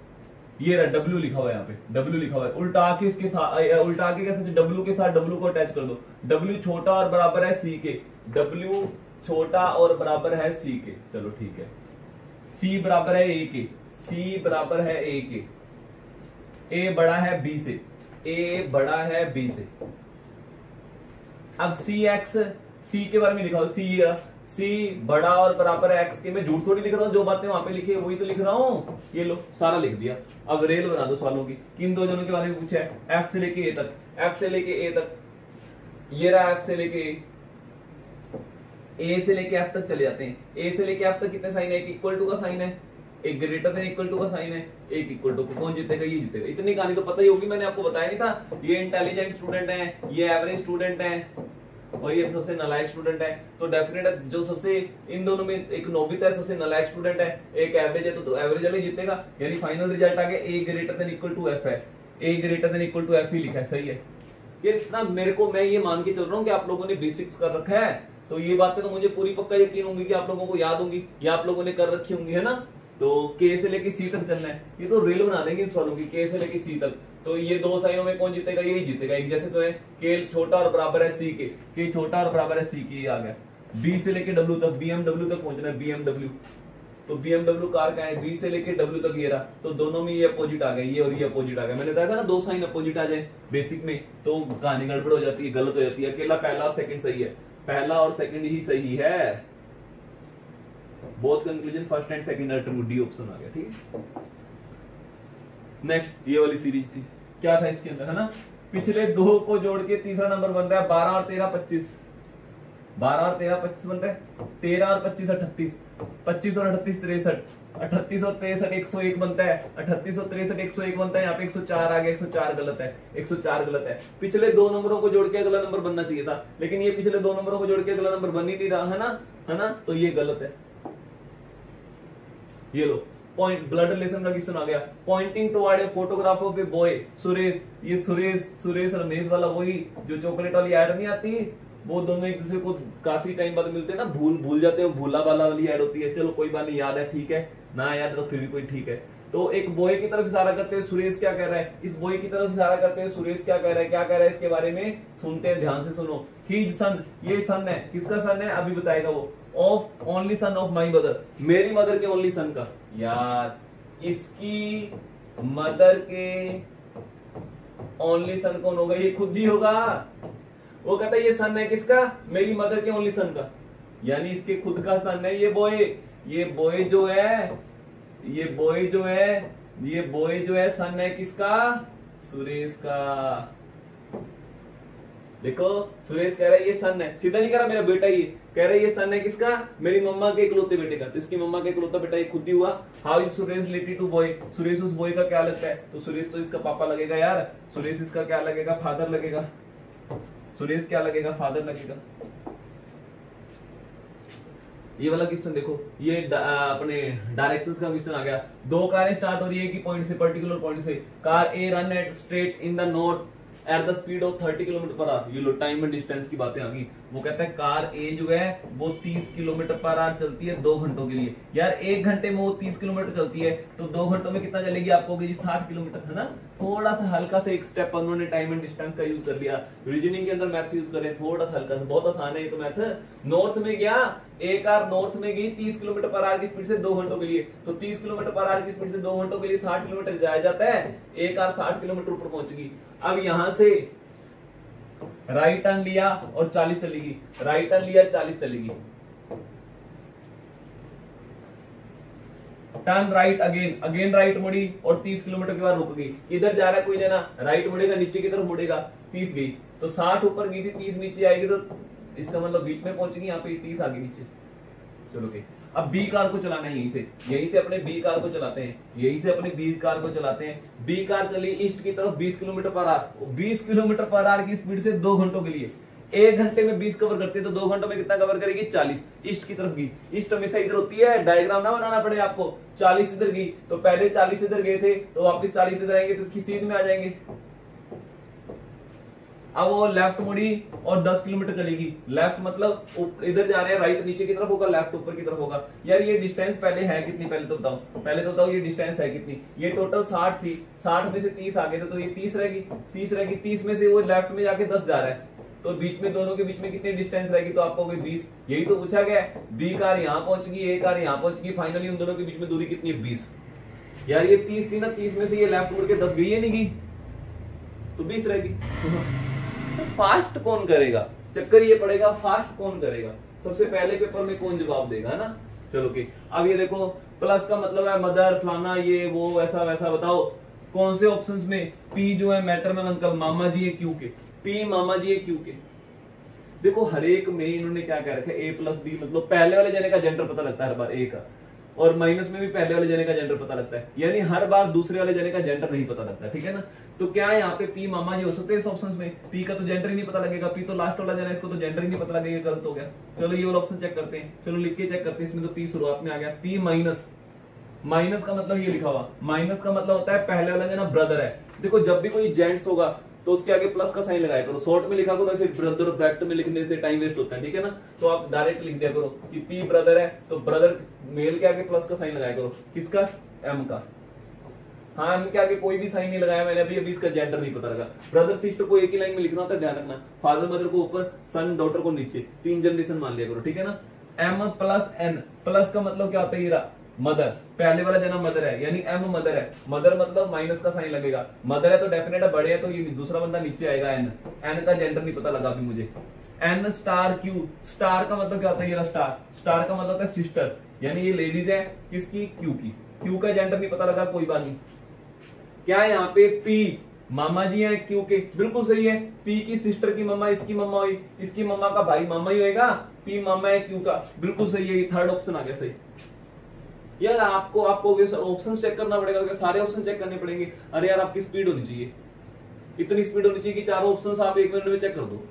ये रहा W लिखा हुआ है, यहाँ पे W लिखा हुआ है। उल्टा के कैसे? W के साथ W को अटैच कर दो। W छोटा और बराबर है C के। W छोटा और बराबर है C के। चलो ठीक है। C बराबर है A के। C बराबर है A के। A बड़ा है B से। A बड़ा है B से। अब C के बारे में लिखा हो। C बड़ा और बराबर है X के। मैं झूठ थोड़ी लिख रहा हूं, जो बातें वहां पे लिखी है वही तो लिख रहा हूं। ये लो सारा लिख दिया। अब रेल बना दो सवालों की। किन दो जनों के बारे में पूछा है? F से लेके A तक। ये रहा F से लेके A से लेके F तक चले जाते हैं। A से लेके F तक कितने साइन है? एक इक्वल टू का साइन है, एक ग्रेटर देन इक्वल टू का साइन है, एक इक्वल टू। कौन जीतेगा? ये जीतेगा। इतनी कहानी तो पता ही होगी, मैंने आपको बताया नहीं था। ये इंटेलिजेंट स्टूडेंट है, ये एवरेज स्टूडेंट है और ये सबसे नालायक स्टूडेंट है। तो डेफिनेट जो सबसे इन दोनों में एक नोबिता है, सबसे नालायक स्टूडेंट है, एक एवरेज है, तो एवरेज वाला जीतेगा। यानी फाइनल रिजल्ट आ गया A greater than equal to F है। A greater than equal to F ही लिखा है, सही है। ये इतना मेरे को, मैं ये मान के चल रहा हूँ कि आप लोगों ने बेसिक्स कर रखा है, तो ये बातें तो मुझे पूरी पक्का यकीन होंगी कि आप लोगों को याद होंगी या आप लोगों ने कर रखी होंगी, है ना। तो के से लेके सी तक चलना है। ये तो रेल बना देंगे इस वालों की, के से लेके सी तक। तो ये दो साइनों में कौन जीतेगा? यही जीतेगा। एक जैसे तो है के छोटा और बराबर है सी के छोटा और बराबर है सी के, ये आ गया। बी से लेके डब्ल्यू तक, बीएमडब्ल्यू तक पहुंचना है, बीएमडब्ल्यू। तो बीएमडब्ल्यू कार का है, बी से लेके डब्ल्यू तक ये रहा। तो दोनों में ये अपोजिट आ गया, ये और ये अपोजिट आ गया। मैंने बताया था ना, दो साइन अपोजिट आ जाए बेसिक में तो कहानी गड़बड़ हो जाती है, गलत हो जाती है। अकेला पहला और सेकंड सही है, पहला और सेकंड ही सही है। Both conclusion first and second are true, D option आ गया, ठीक है। नेक्स्ट ये वाली सीरीज थी, क्या था इसके अंदर, है ना। पिछले दो को जोड़ के तीसरा नंबर बन रहा है 12 और 13 25। 12 और 13 25 बन रहा है। 13 और 25 38, 25 और 38 63, 38 और 63 101 बनता है। 38 और 63 101 बनता है। यहाँ पे 104 आ गया, 104 गलत है, 104 गलत है। पिछले दो नंबरों को जोड़ के अगला नंबर बनना चाहिए था, लेकिन ये पिछले दो नंबरों को जोड़ के अगला नंबर बन ही नहीं रहा, है ना। तो ये गलत है। ये लो पॉइंट, ब्लड रिलेशन का क्वेश्चन आ गया। Pointing toward a photograph of a boy Suresh. ये सुरेश रमेश वाला वही जो चॉकलेट वाली ऐड नहीं आती, वो दोनों एक दूसरे को काफी टाइम बाद मिलते हैं ना, भूल जाते हैं, भूला वाला वाली ऐड होती है। चलो कोई बात नहीं, याद है, ठीक है ना याद तो फिर भी कोई ठीक है। तो एक बॉय की तरफ इशारा करते हुए सुरेश क्या कह रहा है, इस बॉय की तरफ इशारा करते हुए सुरेश क्या कह रहा है, क्या कह रहा है इसके बारे में सुनते हैं, ध्यान से सुनो। हिज सन, ये सन है, किसका सन है अभी बताएगा वो, of only son of my mother, मेरी मदर के ओनली सन का। यार इसकी मदर के ओनली सन कौन होगा, ये खुद ही होगा। वो कहता है ये सन है किसका, मेरी मदर के ओनली सन का, यानी इसके खुद का सन है ये बॉय। ये बॉय जो है, ये बॉय जो है, ये बॉय जो है सन है किसका, सुरेश का। देखो सुरेश कह रहा है ये सन है, सीधा नहीं कह रहा मेरा बेटा, ये कह रहा है ये सन है किसका, मेरी मम्मा के इकलौते बेटे का। तो इसकी मम्मा का इकलौता बेटा ये खुद ही हुआ। How is Suresh related to boy, Suresh उस बॉय का क्या लगता है, तो सुरेश तो इसका पापा लगेगा यार, सुरेश इसका क्या लगेगा, फादर लगेगा। सुरेश क्या लगेगा, फादर लगेगा। ये वाला क्वेश्चन देखो, ये अपने डायरेक्शंस का क्वेश्चन आ गया। दो कारें स्टार्ट हो रही है कि पॉइंट से, पर्टिकुलर पॉइंट से। Car A run at straight in the north at the speed of 30 kilometre per hour. ये लो टाइम एंड डिस्टेंस की बातें आ गई। वो कहता है कार ए जो है वो 30 किलोमीटर पर आवर चलती है 2 घंटों के लिए। यार 1 घंटे में वो 30 किलोमीटर चलती है, तो 2 घंटों में कितना चलेगी आपको होगी 60 किलोमीटर, है ना। थोड़ा सा हल्का सा एक स्टेप उन्होंने टाइम एंड डिस्टेंस का यूज कर लिया। रीजनिंग के अंदर मैथ यूज कर रहे हैं, थोड़ा सा हल्का सा, बहुत आसान है ये तो मैथ। नॉर्थ में गया, एक कार नॉर्थ में गई 30 किलोमीटर पर आवर की स्पीड से 2 घंटों के लिए, तो 30 किलोमीटर पर आवर की स्पीड से 2 घंटों के लिए 60 किलोमीटर जाया जाता है, एक कार 60 किलोमीटर ऊपर पहुंचेगी। अब यहां से राइट टर्न लिया और 40 चलेगी, राइट टर्न लिया 40 चलेगी, turn right again, again right मुड़ी और 30 किलोमीटर के बाद रुक गई। इधर जा रहा है कोई जना, राइट मुड़ेगा नीचे की तरफ मुड़ेगा, 30 गई, तो 60 ऊपर गई थी, 30 नीचे आएगी, तो इसका मतलब बीच में पहुंचेगी, यहाँ पे 30 आगे नीचे। चलो ओके, अब बी कार को चलाना है, यहीं से अपने बी कार को चलाते हैं, यहीं से अपने बी कार को चलाते हैं। बी कार चली ईस्ट की तरफ 20 kilometre per hour, 20 kilometre per hour की स्पीड से 2 घंटों के लिए। 1 घंटे में 20 कवर करती है, तो 2 घंटों में कितना कवर करेगी 40। ईस्ट की तरफ गई, ईस्ट हमेशा इधर होती है, डायग्राम ना बनाना पड़े आपको। 40 इधर गई, तो पहले 40 इधर गए थे, तो वापस 40 इधर आएंगे, तो इसकी सीध में आ जाएंगे। अब वो लेफ्ट मुड़ी और 10 किलोमीटर चलेगी। लेफ्ट मतलब इधर जा रहे हैं, राइट नीचे की तरफ होगा, लेफ्ट ऊपर की तरफ होगा। यार ये डिस्टेंस पहले है कितनी, पहले तो बताओ ये डिस्टेंस है कितनी। ये टोटल 60 थी, 60 में से 30 आ गए थे, तो ये 30 रहेगी, 30 में से वो लेफ्ट में जाके 10 जा रहा है, तो बीच में दोनों के बीच में कितनी डिस्टेंस रहेगी, तो आपको 20। यही तो पूछा गया है। बी कार यहाँ पहुंच गई, ए कार यहाँ पहुंच गई, फाइनली उन दोनों के बीच में दूरी कितनी है 20। यार ये 30 थी ना, 30 में से ये लेफ्ट मुड़ के 10 गई है, नहीं गई, तो 20 रहेगी। तो फास्ट कौन करेगा, चक्कर ये पड़ेगा फास्ट कौन करेगा, सबसे पहले पेपर में कौन जवाब देगा, है ना। चलो कि अब ये देखो, प्लस का मतलब है मदर फलाना ये वो ऐसा वैसा। बताओ कौन से ऑप्शंस में पी जो है मैटरनल अंकल, मामा जी है क्यू के, पी मामा जी है क्यू के। देखो हर एक में इन्होंने क्या कह रखा है, ए प्लस बी, मतलब पहले वाले जने का जेंडर पता लगता है हर बार ए का, और माइनस में भी पहले वाले जने का जेंडर पता लगता है, यानी हर बार दूसरे वाले जने का जेंडर नहीं पता लगता, ठीक है ना। तो क्या यहाँ पे पी मामा जी हो सकते हैं इस ऑप्शन में, पी का तो जेंडर ही नहीं पता लगेगा, पी तो लास्ट वाला जना, इसको तो जेंडर ही नहीं पता लगेगा, गलत हो गया। चलो ये वाला ऑप्शन चेक करते हैं, चलो लिख के चेक करते हैं। इसमें तो पी शुरुआत में आ गया, पी माइनस, माइनस का मतलब ये लिखा हुआ, माइनस का मतलब होता है पहले वाला जना ब्रदर है। देखो जब भी कोई जेंट्स होगा तो उसके आगे प्लस का साइन लगाया करो, शॉर्ट में लिखा करो, ऐसे ब्रदर ब्रैकेट में लिखने से टाइम वेस्ट होता है, ठीक है ना। तो आप डायरेक्ट लिख दिया करो कि पी ब्रदर है, तो ब्रदर मेल के आगे प्लस का साइन लगाया करो, किसका, एम का। हाँ एम के आगे कोई भी साइन नहीं लगाया मैंने, अभी इसका जेंडर नहीं पता लगा। ब्रदर सिस्टर को एक ही लाइन में लिखना होता है, ध्यान रखना, फादर मदर को ऊपर, सन डॉटर को नीचे, 3 जनरेशन मान लिया करो, ठीक है ना। एम प्लस एन, प्लस का मतलब क्या होता है, ये मदर, पहले वाला जना मदर है, यानी एम मदर है, मदर मतलब माइनस का साइन लगेगा, मदर है तो डेफिनेट है, बड़े है तो ये दूसरा बंदा नीचे आएगा, एन, एन का जेंडर नहीं पता लगा अभी मुझे। एन स्टार क्यू, स्टार का मतलब क्या होता है, ये स्टार, स्टार का मतलब होता है सिस्टर, यानी ये लेडीज है किसकी, क्यू की, क्यू का जेंडर नहीं पता लगा, कोई बात नहीं। क्या है यहाँ पे, पी मामा जी है क्यू के, बिल्कुल सही है, पी की सिस्टर की मम्मा इसकी मम्मा हुई, इसकी मम्मा का भाई मामा ही होएगा, पी मामा है क्यू का, बिल्कुल सही है, थर्ड ऑप्शन आ गया सही। यार आपको ऑप्शन चेक करना पड़ेगा, सारे ऑप्शन चेक करने पड़ेंगे। अरे यार आपकी स्पीड होनी चाहिए, इतनी स्पीड होनी चाहिए कि चारों ऑप्शंस आप 1 मिनट में चेक कर दो,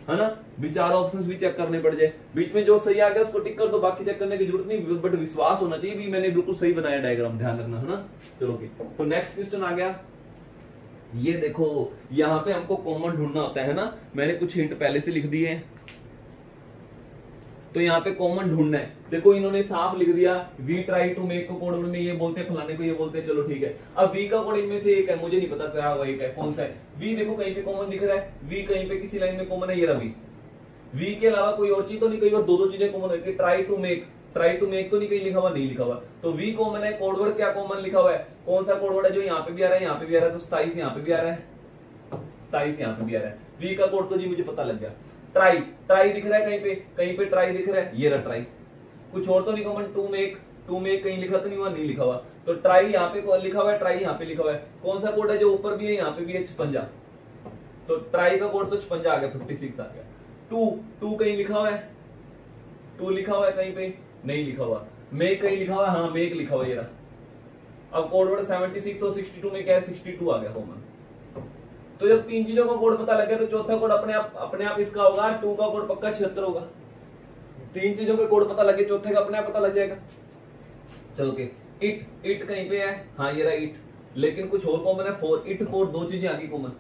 है ना। भी चारों ऑप्शंस भी चेक करने पड़ जाए, बीच में जो सही आ गया उसको टिक कर दो, बाकी चेक करने की जरूरत नहीं, बट विश्वास होना चाहिए भी मैंने बिल्कुल सही बनाया डायग्राम, ध्यान रखना, है ना। चलो तो नेक्स्ट क्वेश्चन आ गया, ये देखो यहाँ पे हमको कॉमन ढूंढना होता है ना, मैंने कुछ हिंट पहले से लिख दिए हैं। तो यहाँ पे कॉमन ढूंढना है। देखो इन्होंने साफ लिख दिया वी ट्राई टू मेक को कोड में ये बोलते हैं, फलाने को ये बोलते हैं, चलो ठीक है। अब वी का कोड इनमें से एक है, मुझे नहीं पता क्या हुआ एक है, कौन सा है वी। देखो कहीं पे कॉमन दिख रहा है वी, कहीं पे किसी लाइन में कॉमन है, ये रहा वी के अलावा कोई और चीज तो नहीं। कई बार दो चीजें कॉमन होती है, ट्राई टू मेक तो नहीं कहीं लिखा हुआ, नहीं लिखा हुआ, तो वी कॉमन है। कोडवर्ड क्या कॉमन लिखा हुआ है, कौन सा कोडवर्ड है जो यहाँ पे भी आ रहा है, यहाँ पे भी आ रहा है, तो 27 यहाँ पे भी आ रहा है, 27 यहाँ पे भी आ रहा है। वी का कोड तो जी मुझे पता लग गया। ट्राई दिख रहा है कहीं पे ट्राई दिख रहा है, ये रहा ट्राई। कुछ और तो नहीं कॉमन, टू मेक कहीं लिखा तो नहीं हुआ, नहीं लिखा हुआ, तो ट्राई यहाँ पे लिखा हुआ है, ट्राई यहाँ पे लिखा हुआ है। कौन सा कोड है जो ऊपर भी है यहाँ पे भी है, 56, तो ट्राई का कोड तो 56 आ गया, 56 आ गया। टू कहीं लिखा हुआ है, टू लिखा हुआ है कहीं पे, नहीं लिखा हुआ। मेक कहीं लिखा हुआ है, हाँ मेक लिखा हुआ, ये रहा। अब कोड वर्ड 76 और 62 में क्या है, 62 आ गया कॉमन। तो जब तीन चीजों का कोड पता लग गया तो चौथा कोड अपने आप इसका होगा, टू का कोड पक्का 76 होगा। तीन चीजों के कोड पता लगे, चौथे का अपने आप पता लग जाएगा। चलो के इट कहीं पे है, हाँ ये रहा इट, लेकिन कुछ और कॉमन है, 4 इट 4, दो चीजें आ गई कॉमन,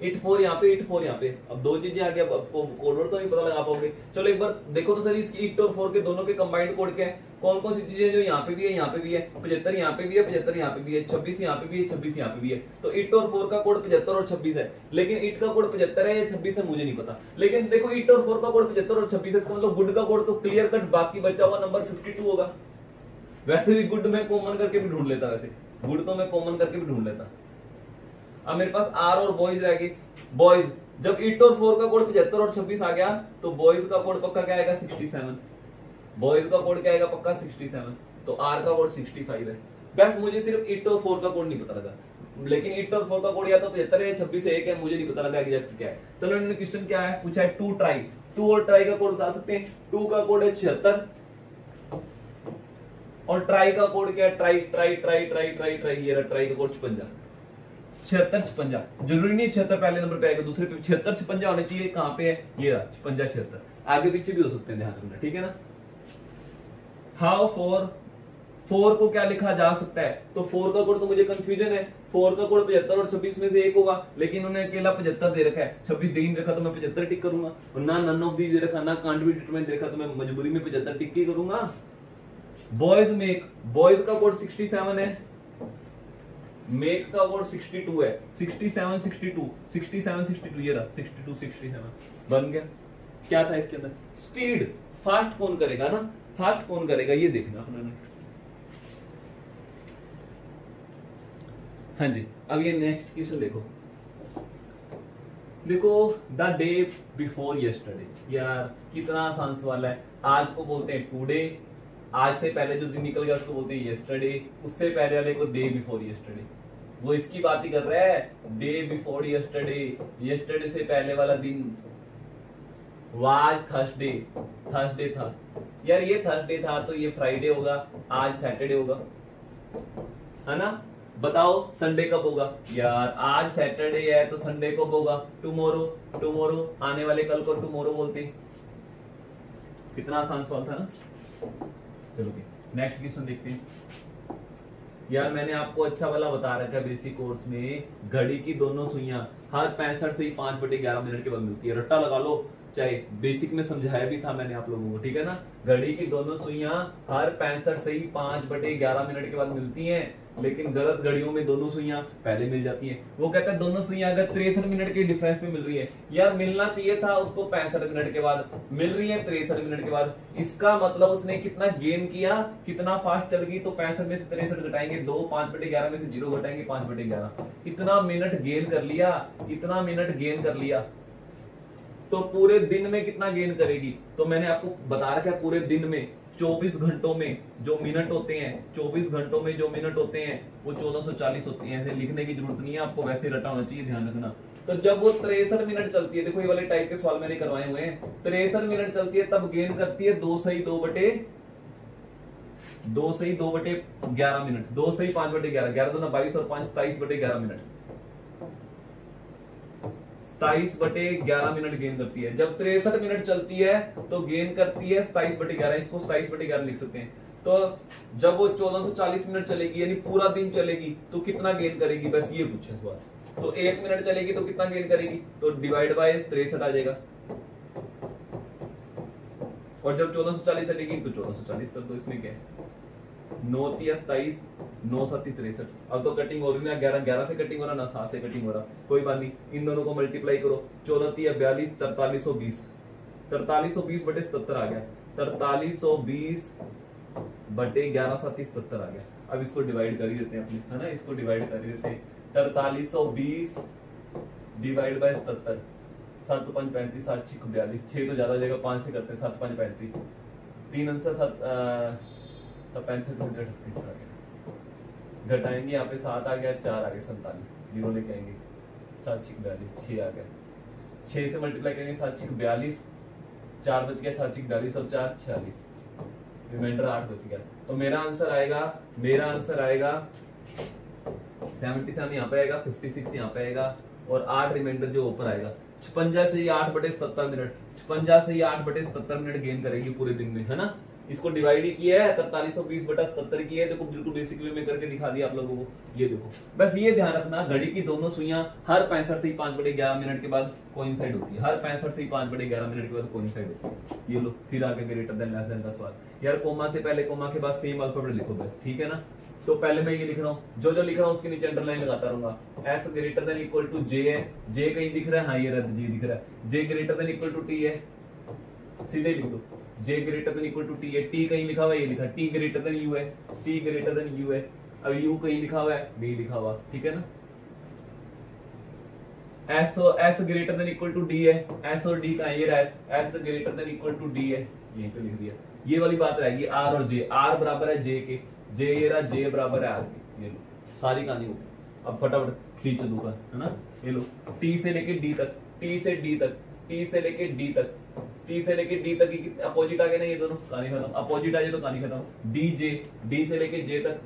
इट 4 यहाँ पे, इट 4 यहाँ पे। अब दो चीजें आ गई, अब कोड तो नहीं पता लगा पाओगे। चलो एक बार देखो तो सर इसकी इट और 4 के दोनों के कंबाइंड कोड क्या है, कौन कौन सी चीजें जो यहाँ पे भी है, यहाँ पे भी है, 75 यहाँ पे भी है, 75 यहाँ पे भी है, 26 यहाँ पे भी है, 26 यहाँ पे भी है। तो इट और 4 का कोड 75 और 26 है, लेकिन इट का कोड 75 है या 26 है मुझे नहीं पता। लेकिन देखो इट और 4 का कोड 75 और 26 है, इसका मतलब गुड का कोड तो क्लियर कट बाकी बचा हुआ नंबर 52 होगा। वैसे भी गुड मैं कॉमन करके भी ढूंढ लेता, वैसे गुड तो मैं कॉमन करके भी ढूंढ लेता। अब मेरे पास आर और बॉयज रह गए। बॉयज जब इट और 4 का कोड 75 और 26 आ गया तो बॉयज का कोड पक्का क्या आएगा, 67। बॉयज का कोड क्या आएगा पक्का 67, तो आर का कोड 65 है। बस मुझे सिर्फ इट और 4 का कोड नहीं पता लगा, लेकिन इट और 4 का कोड या तो 75 है, 26 है, एक है, मुझे नहीं पता लगा एग्जैक्ट क्या है। चलो इन्होंने क्वेश्चन क्या है पूछा है, टू ट्राई, टू और ट्राई का कोड बता सकते हैं। टू का कोड है 76 और ट्राई का कोड क्या है, try try try try try try, ये रहा ट्राई का कोड 56। 76 56 जरूरी नहीं 76 पहले नंबर पे आएगा, दूसरे पे 76 56 होने चाहिए। कहां पे है, ये रहा 56 76, आगे पीछे भी हो सकते हैं, ध्यान रखना, ठीक है ना। हाउ 4 को क्या लिखा जा सकता है, तो 4 का कोड तो मुझे कंफ्यूजन है, 4 का कोड 75 और 26 में से एक होगा, लेकिन उन्होंने अकेला 75 दे रखा है, 26 दे नहीं रखा तो मैं 75 टिक करूंगा, और ना नन ऑफ दीज दे रखा, ना कांट बी डिटरमाइन दे रखा, तो मैं मजबूरी में 75 टिक ही करूंगा। बॉयज मेक, बॉयज का कोड 67 है, मेक का कोड 62 है, 67 62 67 62, ये रहा 62 67 बन गया। क्या था इसके अंदर, स्पीड, फास्ट कौन करेगा ना, फास्ट कौन करेगा ये देखना अपने। हाँ जी, अब ये नेक्स्ट क्वेश्चन देखो द डे बिफोर यस्टरडे। यार कितना आसान सवाल है। आज को बोलते हैं टुडे, आज से पहले जो दिन निकल गया उसको बोलते हैं यस्टरडे, उससे पहले वाले को डे बिफोर यस्टरडे। वो इसकी बात ही कर रहा है, डे बिफोर यस्टरडे, यस्टरडे से पहले वाला दिन। वाज थर्सडे, थर्सडे था यार, ये थर्सडे था तो ये फ्राइडे होगा, आज सैटरडे होगा, है ना। बताओ संडे कब होगा, यार आज सैटरडे है तो संडे कब होगा, टुमारो, टुमारो आने वाले कल को टुमारो बोलते। कितना आसान सवाल था ना। चलो नेक्स्ट क्वेश्चन देखते हैं। यार मैंने आपको अच्छा वाला बता रखा है बेसिक कोर्स में, घड़ी की दोनों सुइयां हर 65 से ही 5/11 मिनट के बाद मिलती है। रट्टा लगा लो, चाहे बेसिक में समझाया भी था मैंने आप लोगों को, ठीक है ना। घड़ी की दोनों सुइयां हर 65 से ही 5/11 मिनट के बाद मिलती हैं, लेकिन गलत घड़ियों में दोनों सुइयां पहले मिल जाती हैं। वो कहता है दोनों सुइयां अगर 63 मिनट के डिफरेंस में मिल रही है, यार मिलना चाहिए था उसको 65 मिनट के बाद, मिल रही है 63 मिनट के बाद। इसका मतलब उसने कितना गेन किया, कितना फास्ट चल गई, तो 65 में से 63 घटाएंगे 2, 5/11 में से 0 घटाएंगे 5/11, इतना मिनट गेन कर लिया, इतना मिनट गेन कर लिया। तो पूरे दिन में कितना गेन करेगी, तो मैंने आपको बता रखा है पूरे दिन में 24 घंटों में जो मिनट होते हैं, 24 घंटों में जो मिनट होते हैं वो 1440 होती हैं। ऐसे लिखने की जरूरत नहीं है आपको, वैसे रटा होना चाहिए, ध्यान रखना। तो जब वो 63 मिनट चलती है, देखो ये वाले टाइप के सवाल मैंने करवाए हुए हैं, 63 मिनट चलती है तब गेन करती है 2 सही 2/11 मिनट, 2 सही 5/11, 11 दूना 22 और 5 27/11 मिनट, 27/11 मिनट गेन करती है। जब 63 मिनट चलती है तो गेन करती है 27/11, इसको 27/11 लिख सकते हैं। तो जब वो 1440 मिनट चलेगी यानी पूरा दिन चलेगी तो कितना गेन करेगी, बस ये पूछा सवाल। तो 1 मिनट चलेगी तो कितना गेन करेगी, तो डिवाइड बाय 63 आ जाएगा, और जब 1440 चलेगी तो 1440 कर दो, इसमें क्या है, 9 × 27, 9 × 7 = 63। अब तो कटिंग हो रही ना, 11 से कटिंग हो रहा ना 7 से कटिंग हो रहा, कोई बात नहीं, इन दोनों को मल्टीप्लाई करो, 14 × 42, 4320, 4320 बटे 77 आ गया, 4320 बटे 11 × 7 = 77 आ गया। अब इसको डिवाइड कर ही देते हैं अपने, है ना, इसको डिवाइड कर ही देते हैं, 4320 डिवाइड बाय 77, 7 × 5 = 35, 7 × 6 = 42, 6 तो ज्यादा हो जाएगा, 5 से करते हैं, 7 × 5 = 35, 3 आंसर 35 से 38 आ गया, घटाएंगे यहाँ पे 7 आ गया, 4 आ गया, 47, जीरो लेके आएंगे, 7 × 6 = 42, 6 आ गया, 6 से मल्टीप्लाई करेंगे, 7 × 6 = 42, 4 बच गया, 7 × 6 = 42 और 4 = 46, रिमाइंडर 8 बच गया। तो मेरा आंसर आएगा 77 यहाँ पे आएगा, 56 यहाँ पे आएगा और 8 रिमाइंडर जो ऊपर आएगा। 56 से 8 बटे 77 मिनट, 56 से 8 बटे 77 मिनट गेन करेगी पूरे दिन में, है ना। इसको डिवाइड ही किया है, 4320 बटा 77 की है, देखो बिल्कुल बेसिक वे में करके दिखा दिया आप लोगों को, ये देखो। बस ये ध्यान रखना, घड़ी की दोनों सुइयां हर 65 से 5 बटे 11 मिनट के बाद कोइंसाइड होती है, हर 65 से 5 बटे 11 मिनट के बाद कोइंसाइड होती है। ये लो, फिर आगे ग्रेटर देन लेस देन का सवाल, यार कोमा से पहले कोमा के बाद सेम अल्फाबेट लिखो बस, ठीक है ना। तो पहले मैं ये लिख रहा हूँ, जो लिख रहा हूँ उसके नीचे अंडरलाइन लगाता रहूंगा। S greater than equal to J है, J कहीं दिख रहा है, हाँ ये रहा, J दिख रहा है, J greater than equal to T है, सीधे लिख दो, J greater than equal to T है, T कहीं लिखा हुआ है, ये लिखा, T ग्रेटर देन U है, T ग्रेटर देन U है, अब U कहीं लिखा हुआ है, B लिखा हुआ, ठीक है ना। S greater than equal to D है, S और D का है, ये रहा, S greater than equal to D है, यहीं पे लिख दिया। ये वाली बात रहेगी R और J, R बराबर है J के, J ये रहा, J बराबर है R के, ये लो सारी कहानी हो गई। अब फटाफट खींच दूंगा, है ना, ये लो, T से लेके D तक, T से D तक, T से लेके D तक, T से लेके D तक की अपोजिट आ गए ना, ये दोनों कहानी खत्म, अपोजिट आ जाए तो कहानी खत्म। DJ, D से लेके J तक,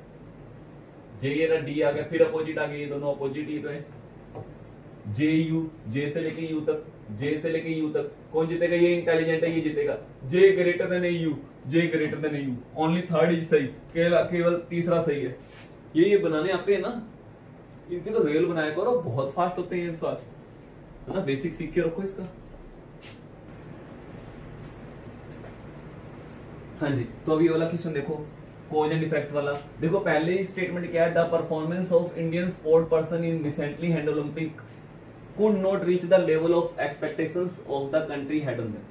J ये रहा, D आ गया, फिर अपोजिट आ गए, ये दोनों अपोजिट ही तो है। JU, J से लेके U तक, J से लेके U तक, कौन जीतेगा, ये इंटेलिजेंट है, ये जीतेगा। J greater then EU, J greater then EU, only third is सही, केवल तीसरा सही है। ये बनाने आते हैं ना, इनके तो रेल बनाया करो, बहुत फास्ट होते हैं ये सवाल, है ना, बेसिक सीख के रखो इसका। हाँ जी, तो अभी वाला क्वेश्चन देखो, कॉज एंड इफेक्ट वाला देखो। पहले ही स्टेटमेंट क्या है, the performance of Indian sport person in recently held Olympic could not reach the level of expectations of the country head on them.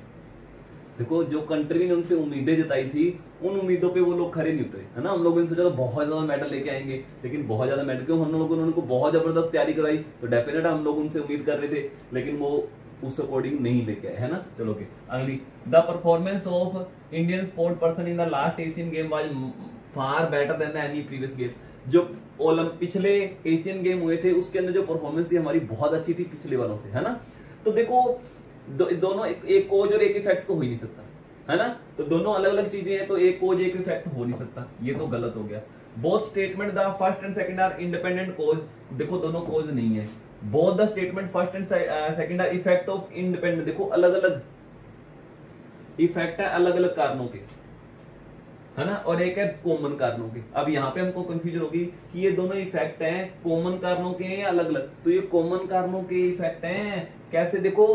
देखो, जो कंट्री ने उनसे उम्मीदें जताई थी, उन उम्मीदों पे वो लोग खरे नहीं उतरे, है ना। हम लोगों ने सोचा बहुत ज्यादा मेडल लेके आएंगे, लेकिन बहुत ज्यादा मेडल क्यों, हम लोगों ने उनको बहुत जबरदस्त तैयारी कराई, तो डेफिनेट हम लोग उनसे उम्मीद कर रहे थे, लेकिन वो उस अकॉर्डिंग नहीं लेके आए, है ना। चलो के अगली, the performance of Indian sport person in the last Asian game was far better than any previous game. जो पिछले एशियन गेम हुए थे उसके अंदर जो परफॉर्मेंस थी हमारी बहुत अच्छी थी पिछले वालों से, है ना। तो देखो दोनों एक कोज और एक इफेक्ट तो हो ही नहीं सकता, है ना। तो दोनों अलग अलग चीजें हैं, तो एक कोज एक इफेक्ट हो नहीं सकता, ये तो गलत हो गया। Both statement the first and second are independent cause, देखो दोनों कोज नहीं है। Both the statement first and second are effect of independent, देखो अलग अलग इफेक्ट है अलग अलग कारणों के, है ना, और एक है कॉमन कारणों के। अब यहाँ पे हमको कंफ्यूजन होगी कि ये दोनों इफेक्ट हैं कॉमन कारणों के हैं या अलग अलग, तो ये कॉमन कारणों के इफेक्ट हैं। कैसे, देखो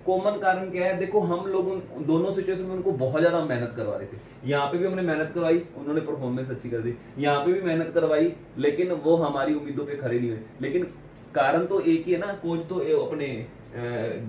कॉमन कारण क्या है, देखो हम लोग दोनों सिचुएशन में उनको बहुत ज्यादा मेहनत करवा रहे थे। यहाँ पे भी हमने मेहनत करवाई, उन्होंने परफॉर्मेंस अच्छी कर दी, यहाँ पे भी मेहनत करवाई, लेकिन वो हमारी उम्मीदों पे खड़े नहीं हुए। लेकिन कारण तो एक ही है ना, कोच तो अपने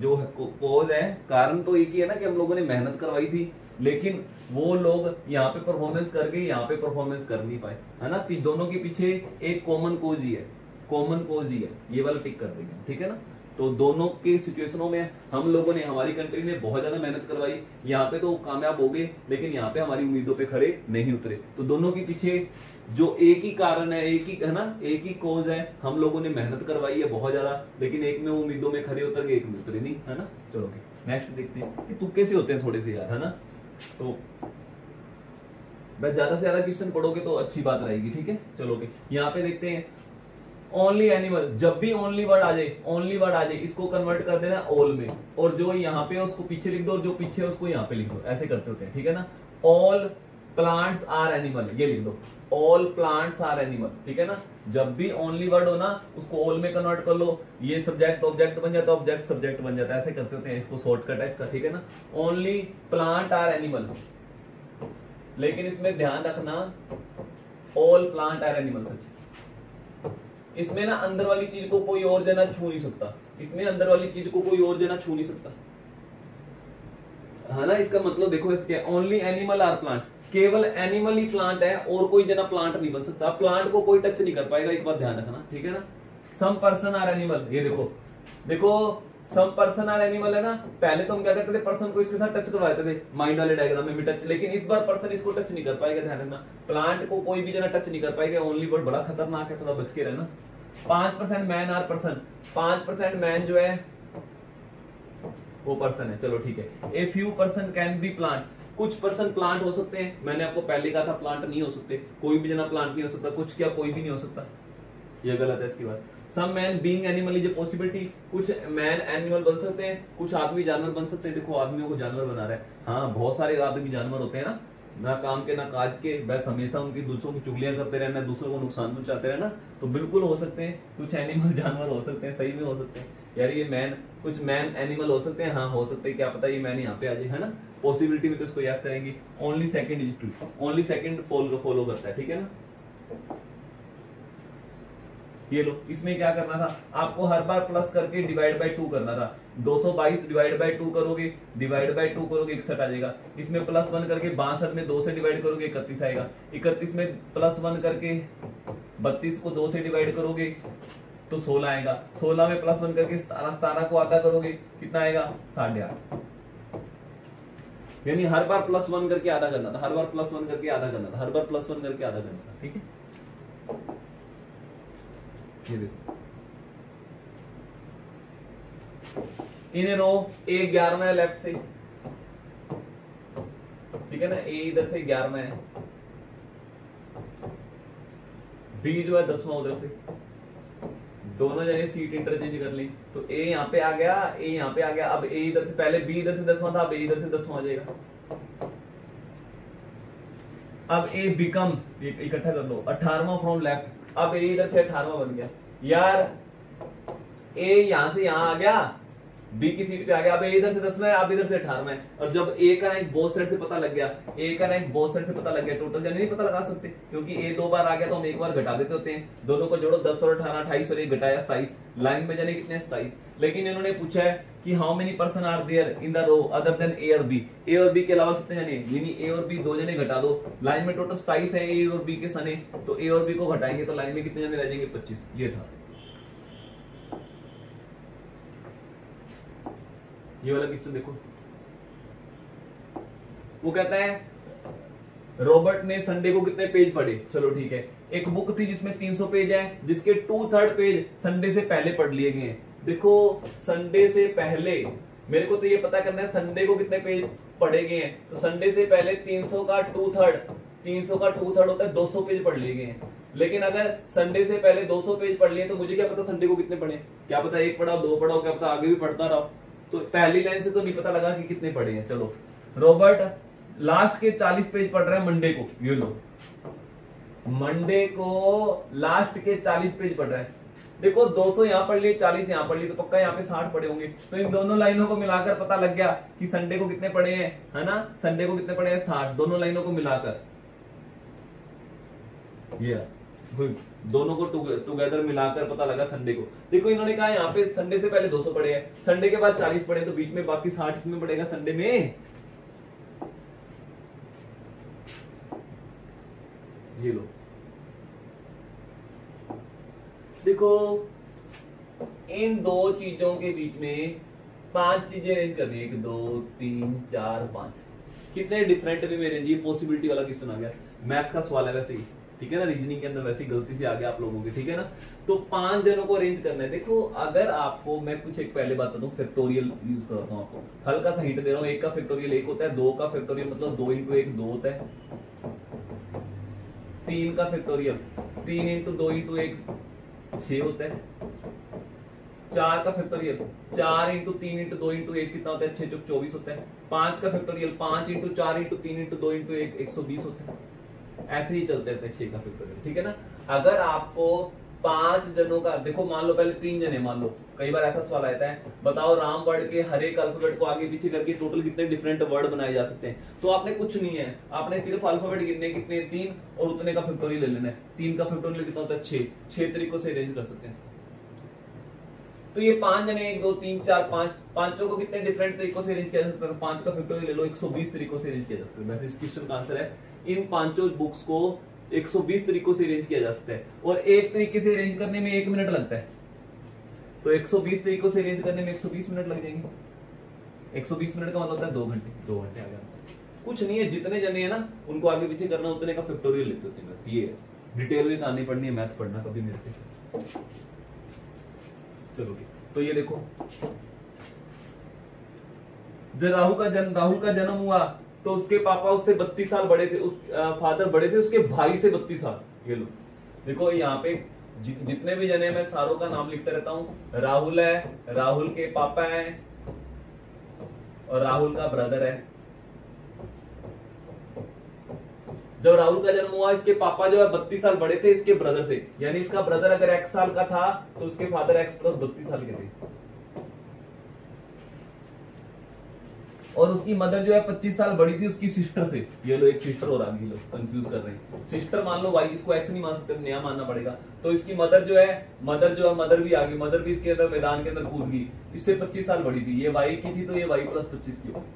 जो कोच है, कारण तो एक ही है ना कि हम लोगों ने मेहनत करवाई थी, लेकिन वो लोग यहाँ पे परफॉर्मेंस कर गए, यहाँ पे परफॉर्मेंस कर नहीं पाए, है ना। दोनों के पीछे एक कॉमन कोज ही है, कॉमन कोज ही है, ये वाला टिक कर देंगे, ठीक है ना। तो दोनों के सिचुएशनों में हम लोगों ने, हमारी कंट्री ने बहुत ज्यादा मेहनत करवाई, यहाँ पे तो कामयाब हो गए, लेकिन यहाँ पे हमारी उम्मीदों पे खड़े नहीं उतरे। तो दोनों के पीछे जो एक ही कारण है, एक ही, है ना, एक ही कोज है, हम लोगों ने मेहनत करवाई है बहुत ज्यादा, लेकिन एक में उम्मीदों में खड़े उतर गए, एक में उतरे नहीं, है ना। चलो नेक्स्ट देखते हैं कि तुक्के से होते हैं थोड़े से यार, है ना। तो बस ज्यादा से ज्यादा क्वेश्चन पढ़ोगे तो अच्छी बात रहेगी, ठीक है। चलो यहाँ पे देखते हैं, ओनली एनिमल, जब भी ओनली वर्ड आ जाए, ओनली वर्ड आ जाए, इसको कन्वर्ट कर देना ऑल में, और जो यहाँ पे उसको पीछे लिख दो, और जो पीछे है उसको यहाँ पे लिख दो, ऐसे करते होते हैं, ठीक है ना। ऑल प्लांट्स आर एनिमल, ये लिख दो, ऑल प्लांट्स आर एनिमल, ठीक है ना। जब भी ओनली वर्ड हो ना, उसको ऑल में कन्वर्ट कर लो, ये सब्जेक्ट ऑब्जेक्ट बन जाता है, ऑब्जेक्ट सब्जेक्ट बन जाता है, ऐसे करते होते हैं, इसको शॉर्टकट है इसका, ठीक है ना। ओनली प्लांट आर एनिमल, लेकिन इसमें ध्यान रखना all plant are animal such. इसमें ना अंदर वाली चीज को कोई और जना छू नहीं सकता, इसमें अंदर वाली चीज को कोई और जना छू नहीं सकता, है ना। इसका मतलब देखो इसके ओनली एनिमल आर प्लांट, केवल एनिमल ही प्लांट है और कोई जना प्लांट नहीं बन सकता, प्लांट को कोई टच नहीं कर पाएगा, एक बात ध्यान रखना, ठीक है ना। सम पर्सन आर एनिमल, ये देखो देखो सम पर्सन आर एनिमल है ना, पहले तो हम क्या करते थे, पर्सन को इसके साथ टच करवाते थे माइंड वाले डायग्राम में भी टच, लेकिन इस बार पर्सन इसको टच नहीं कर पाएगा, ध्यान रखना। प्लांट को कोई भी जना टच नहीं कर पाएगा, ओनली वर्ड बड़ा खतरनाक है, थोड़ा बच के रहना। 5% मैन आर पर्सन, 5% मैन जो है वो पर्सन है, चलो ठीक है। A few person can be plant, कुछ पर्सन प्लांट हो सकते हैं, मैंने आपको पहले कहा था प्लांट नहीं हो सकते, कोई भी जना प्लांट नहीं हो सकता, कुछ क्या कोई भी नहीं हो सकता, ये गलत है इसकी बात। Some man being animal is a possibility, कुछ मैन एनिमल बन सकते हैं, कुछ आदमी जानवर बन सकते हैं। देखो आदमियों को जानवर बना रहा है, हाँ बहुत सारे आदमी जानवर होते हैं ना काम के ना काज के, बस हमेशा उनकी दूसरों की चुगलियां करते रहना, दूसरों को नुकसान पहुंचाते रहना, तो बिल्कुल हो सकते हैं कुछ एनिमल जानवर हो सकते हैं, सही में हो सकते हैं यार। ये मैन कुछ मैन एनिमल हो सकते हैं, हाँ हो सकते हैं, क्या पता ये मैन यहाँ पे आ जाए, है ना। पॉसिबिलिटी में तो इसको यस करेंगे, only second is true, only second follow करता है, ठीक है ना। ये लो, इसमें क्या करना था आपको, हर बार प्लस करके डिवाइड बाय 2 करना था। 222 डिवाइड बाय 2 करोगे, डिवाइड बाय 2 करोगे 61 आ जाएगा। इसमें +1 करके 62 में 2 से डिवाइड करोगे 31 आएगा। 31 में +1 करके 32 को 2 से डिवाइड करोगे तो 16 आएगा। 16 में +1 करके 17 को आधा करोगे, कितना आएगा 8.5। यानी हर बार +1 करके आधा करना था, हर बार +1 करके आधा करना था, हर बार +1 करके आधा करना था, ठीक है। ये देखो इन रो ए 11वां है लेफ्ट से, ठीक है ना, ए इधर से 11वां है, बी जो है 10वां उधर से, दोनों जने सीट इंटरचेंज कर ली तो ए यहाँ पे आ गया, ए यहाँ पे आ गया। अब ए इधर से, पहले बी इधर से 10वां था, अब ए इधर से 10वां आ जाएगा। अब ए बिकम, इकट्ठा कर लो, 18वां फ्रॉम लेफ्ट, अब ए इधर से 18वां बन गया यार। ए यहां से यहां आ गया, बी की सीट पे आ गया, अब ए इधर से 10वां है, अब इधर से 18वां है। और जब ए का रैंक बोथ साइड से पता लग गया, ए का रैंक बोथ साइड से पता लग गया, टोटल जाने नहीं पता लगा सकते क्योंकि ए 2 बार आ गया तो हम 1 बार घटा देते होते हैं। दोनों को जोड़ो 10 और 18 28 और 1 घटाया 27, लाइन में जाने कितने 27। लेकिन इन्होंने पूछा है कि how many person are there in the row other than A और बी, ए और बी के अलावा कितने जने, यानी ए और बी 2 जने घटा दो, लाइन में टोटल 27 है ए और बी के सने, तो ए और बी को घटाएंगे तो लाइन में कितने जने रह जाएंगे 25। ये था ये वाला क्वेश्चन देखो, वो कहता है रॉबर्ट ने संडे को कितने पेज पढ़े। चलो ठीक है, एक बुक थी जिसमें 300 पेज है, जिसके 2/3 पेज संडे से पहले पढ़ लिए गए हैं। देखो संडे से पहले मेरे को तो ये पता करना है संडे को कितने पेज पढ़े गए हैं, तो संडे से पहले 300 का 2/3 होता है 200 पेज पढ़ लिए गए हैं। लेकिन अगर संडे से पहले 200 पेज पढ़ लिए तो मुझे क्या पता संडे को कितने पढ़े, क्या पता 1 पढ़ा 2 पढ़ा, क्या पता आगे भी पढ़ता रहा, तो पहली लाइन से तो नहीं पता लगा कि कितने पढ़े हैं। चलो रॉबर्ट लास्ट के 40 पेज पढ़ रहा है मंडे को, ये लो मंडे को लास्ट के 40 पेज पढ़ रहा है। देखो 200 यहां पढ़ लिए, 40 यहां पढ़ लिए, तो पक्का यहाँ पे 60 पढ़े होंगे। तो इन दोनों लाइनों को मिलाकर पता लग गया कि संडे को कितने पढ़े हैं, है ना, संडे को कितने पढ़े हैं 60, दोनों लाइनों को मिलाकर। ये दोनों को टुगेदर मिलाकर पता लगा संडे को। देखो इन्होंने कहा यहाँ पे संडे से पहले 200 पढ़े हैं, संडे के बाद 40 पढ़े, तो बीच में बाकी 60 इसमें पड़ेगा संडे में। ये लो देखो इन 2 चीजों के बीच में 5 चीजें अरेंज करनी है, 1 2 3 4 5, कितने डिफरेंट वे में अरेंज। ये पॉसिबिलिटी वाला क्वेश्चन आ गया, मैथ का सवाल है वैसे ही, ठीक है ना, रीजनिंग के अंदर वैसी गलती से आ गया आप लोगों की, ठीक है ना। तो 5 जनों को अरेंज करना है। देखो अगर आपको मैं कुछ एक पहले बात बताऊं, फैक्टोरियल यूज करता हूं आपको, हल्का सा हिंट दे रहा हूं। 1 का फैक्टोरियल 1 होता है, 2 का फैक्टोरियल मतलब 2 × 1 2 होता है, 3 का फैक्टोरियल 3 × 2 × 1 6 होता है, 4 का फैक्टोरियल 4 × 3 × 2 × 1 कितना होता है 6 × 24 होता है, 5 का फैक्टोरियल 5 × 4 × 3 × 2 × 1 120 होता है। ऐसे ही चलते रहते हैं 6 का फैक्टोरियल, ठीक है ना। अगर आपको 5 जनों का, देखो मान लो पहले 3 जने मान लो, कई बार ऐसा सवाल आता है, बताओ राम वर्ड के हर एक अल्फाबेट को आगे पीछे करके टोटल कितने डिफरेंट वर्ड बनाए जा सकते हैं। तो आपने कुछ नहीं है, आपने सिर्फ अल्फाबेट गिनने कितने 3 और उतने का फैक्टोरियल ले लेना है। 3 का फैक्टोरियल कितना होता है 6 तरीकों से अरेंज कर सकते हैं इसको। तो ये 5 जने 1 2 3 4 5 पांचों को कितने डिफरेंट तरीकों से अरेंज किया जा सकता है। 5 का फैक्टोरियल ले लो, 120 तरीकों से अरेंज किया जा सकता है। वैसे इस क्वेश्चन का आंसर है इन पांचों बुक्स को 120 तरीकों से अरेंज किया जा सकता है और एक तरीके से अरेंज करने में 1 मिनट लगता है। तो 120 तरीकों से अरेंज करने में 120 मिनट लग जाएंगे। 120 मिनट का मतलब होता है 2 घंटे। 2 घंटे आगे आंसर। कुछ नहीं है, जितने जने हैं ना उनको आगे पीछे करना उतने का फैक्टोरियल लेते होते हैं, बस ये है। डिटेल में कहानी पढ़नी है, मैथ पढ़ना कभी मेरे से। चलो तो ये देखो, जब राहुल का जन्म हुआ तो उसके पापा उससे 32 साल बड़े थे, फादर बड़े थे उसके भाई से 32 साल। ये लो देखो यहाँ पे जितने भी जने मैं सारों का नाम लिखता रहता हूं। राहुल है, राहुल के पापा है और राहुल का ब्रदर है। जब राहुल का जन्म हुआ इसके पापा जो है 32 साल बड़े थे इसके ब्रदर से, यानी इसका ब्रदर अगर x साल का था तो उसके फादर x प्लस 32 साल के थे। और उसकी मदर जो है 25 साल बड़ी थी उसकी सिस्टर से। ये लो एक सिस्टर और आ गई, लोग कंफ्यूज कर रहे हैं। सिस्टर मान लो भाई, इसको एक्स नहीं मान सकते, नया मानना पड़ेगा। तो इसकी मदर भी आ गई, मदर भी इसके अंदर मैदान के अंदर कूद गई, इससे 25 साल बड़ी थी। ये वाई की थी तो ये वाई प्लस 25 की होगी।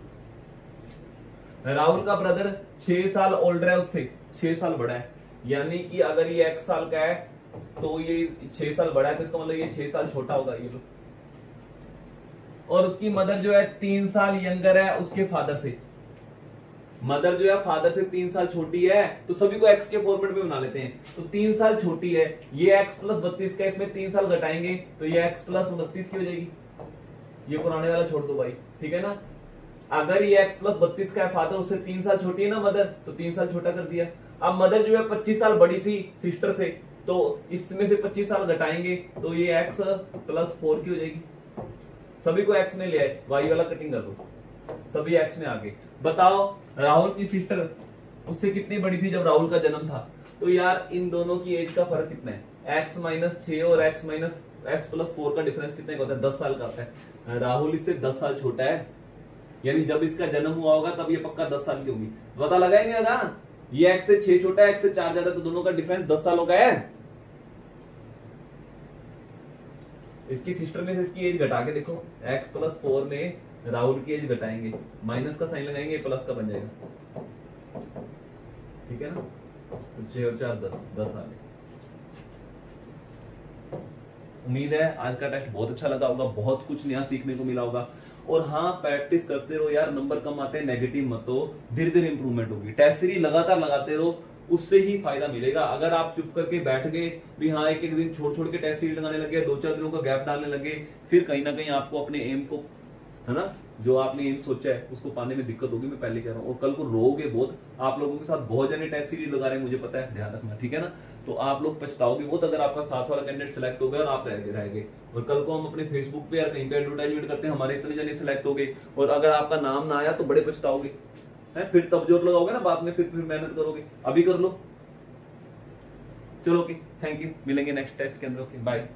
राहुल का ब्रदर 6 साल ओल्डर है उससे, 6 साल बड़ा है, यानी कि अगर ये x साल का है तो ये 6 साल बड़ा है, तो इसका मतलब ये 6 साल छोटा होगा। ये लो, और उसकी मदर जो है 3 साल यंगर है उसके फादर से। मदर जो है फादर से 3 साल छोटी है, तो सभी को x के फॉर्मेट में बना लेते हैं। तो 3 साल छोटी है, ये x प्लस 32 का, इसमें 3 साल घटाएंगे तो ये x प्लस 29 की हो जाएगी। ये पुराने वाला छोड़ दो भाई, ठीक है ना। अगर ये x प्लस 32 का है, फादर उससे 3 साल छोटी है ना मदर, तो 3 साल छोटा कर दिया। अब मदर जो है 25 साल बड़ी थी सिस्टर से, तो इसमें से 25 साल घटाएंगे तो ये x प्लस 4 की हो जाएगी। सभी को x में ले आए, y वाला कटिंग कर दो, सभी x में आ गए। बताओ राहुल की सिस्टर उससे कितनी बड़ी थी जब राहुल का जन्म था। तो यार इन दोनों की एज का फर्क कितना है, x माइनस 6 और x प्लस 4 का डिफरेंस कितने का होता है, 10 साल का होता है। राहुल इससे 10 साल छोटा है, यानी जब इसका जन्म हुआ होगा तब ये पक्का 10 साल की होगी। पता लगा ही नहीं लगा, ये x से 6 छोटा है, x से 4 ज्यादा, तो दोनों का डिफरेंस 10 सालों का है। इसकी सिस्टर में से इसकी एज घटा के देखो, x प्लस 4 में राहुल की एज घटाएंगे, माइनस का साइन लगाएंगे, प्लस का बन जाएगा, ठीक है ना। तो 6 और 4 10 साल है। उम्मीद है आज का टेस्ट बहुत अच्छा लगा होगा, बहुत कुछ नया सीखने को मिला होगा। और हाँ, प्रैक्टिस करते रहो यार, नंबर कम आते हैं नेगेटिव मत हो, धीरे धीरे इंप्रूवमेंट होगी। टेस्ट सीरीज लगातार लगाते रहो, उससे ही फायदा मिलेगा। अगर आप चुप करके बैठ गए भी, हाँ एक एक दिन छोड़ छोड़ के टेस्ट सीरीज लगाने लगे, 2-4 दिनों का गैप डालने लगे, फिर कहीं ना कहीं आपको अपने एम को, है ना, जो आपने एम सोचा है उसको पाने में दिक्कत होगी। मैं पहले कह रहा हूँ, और कल को रोगे बहुत। आप लोगों के साथ बहुत जने टेस्ट सीरीज लगा रहे हैं, मुझे पता है, ध्यान रखना, ठीक है ना। तो आप लोग पछताओगे बहुत अगर आपका साथ वाला कैंडिडेट सिलेक्ट हो गया और आप रह गए। और कल को हम अपने फेसबुक पे या कहीं पे एडवर्टाइजमेंट करते हैं, हमारे इतने जने सिलेक्ट हो गए, और अगर आपका नाम ना आया तो बड़े पछताओगे, है। फिर तब जोर लगाओगे ना बाद में, फिर मेहनत करोगे। अभी कर लो, चलो ओके, थैंक यू, मिलेंगे नेक्स्ट टेस्ट के अंदर। Okay bye.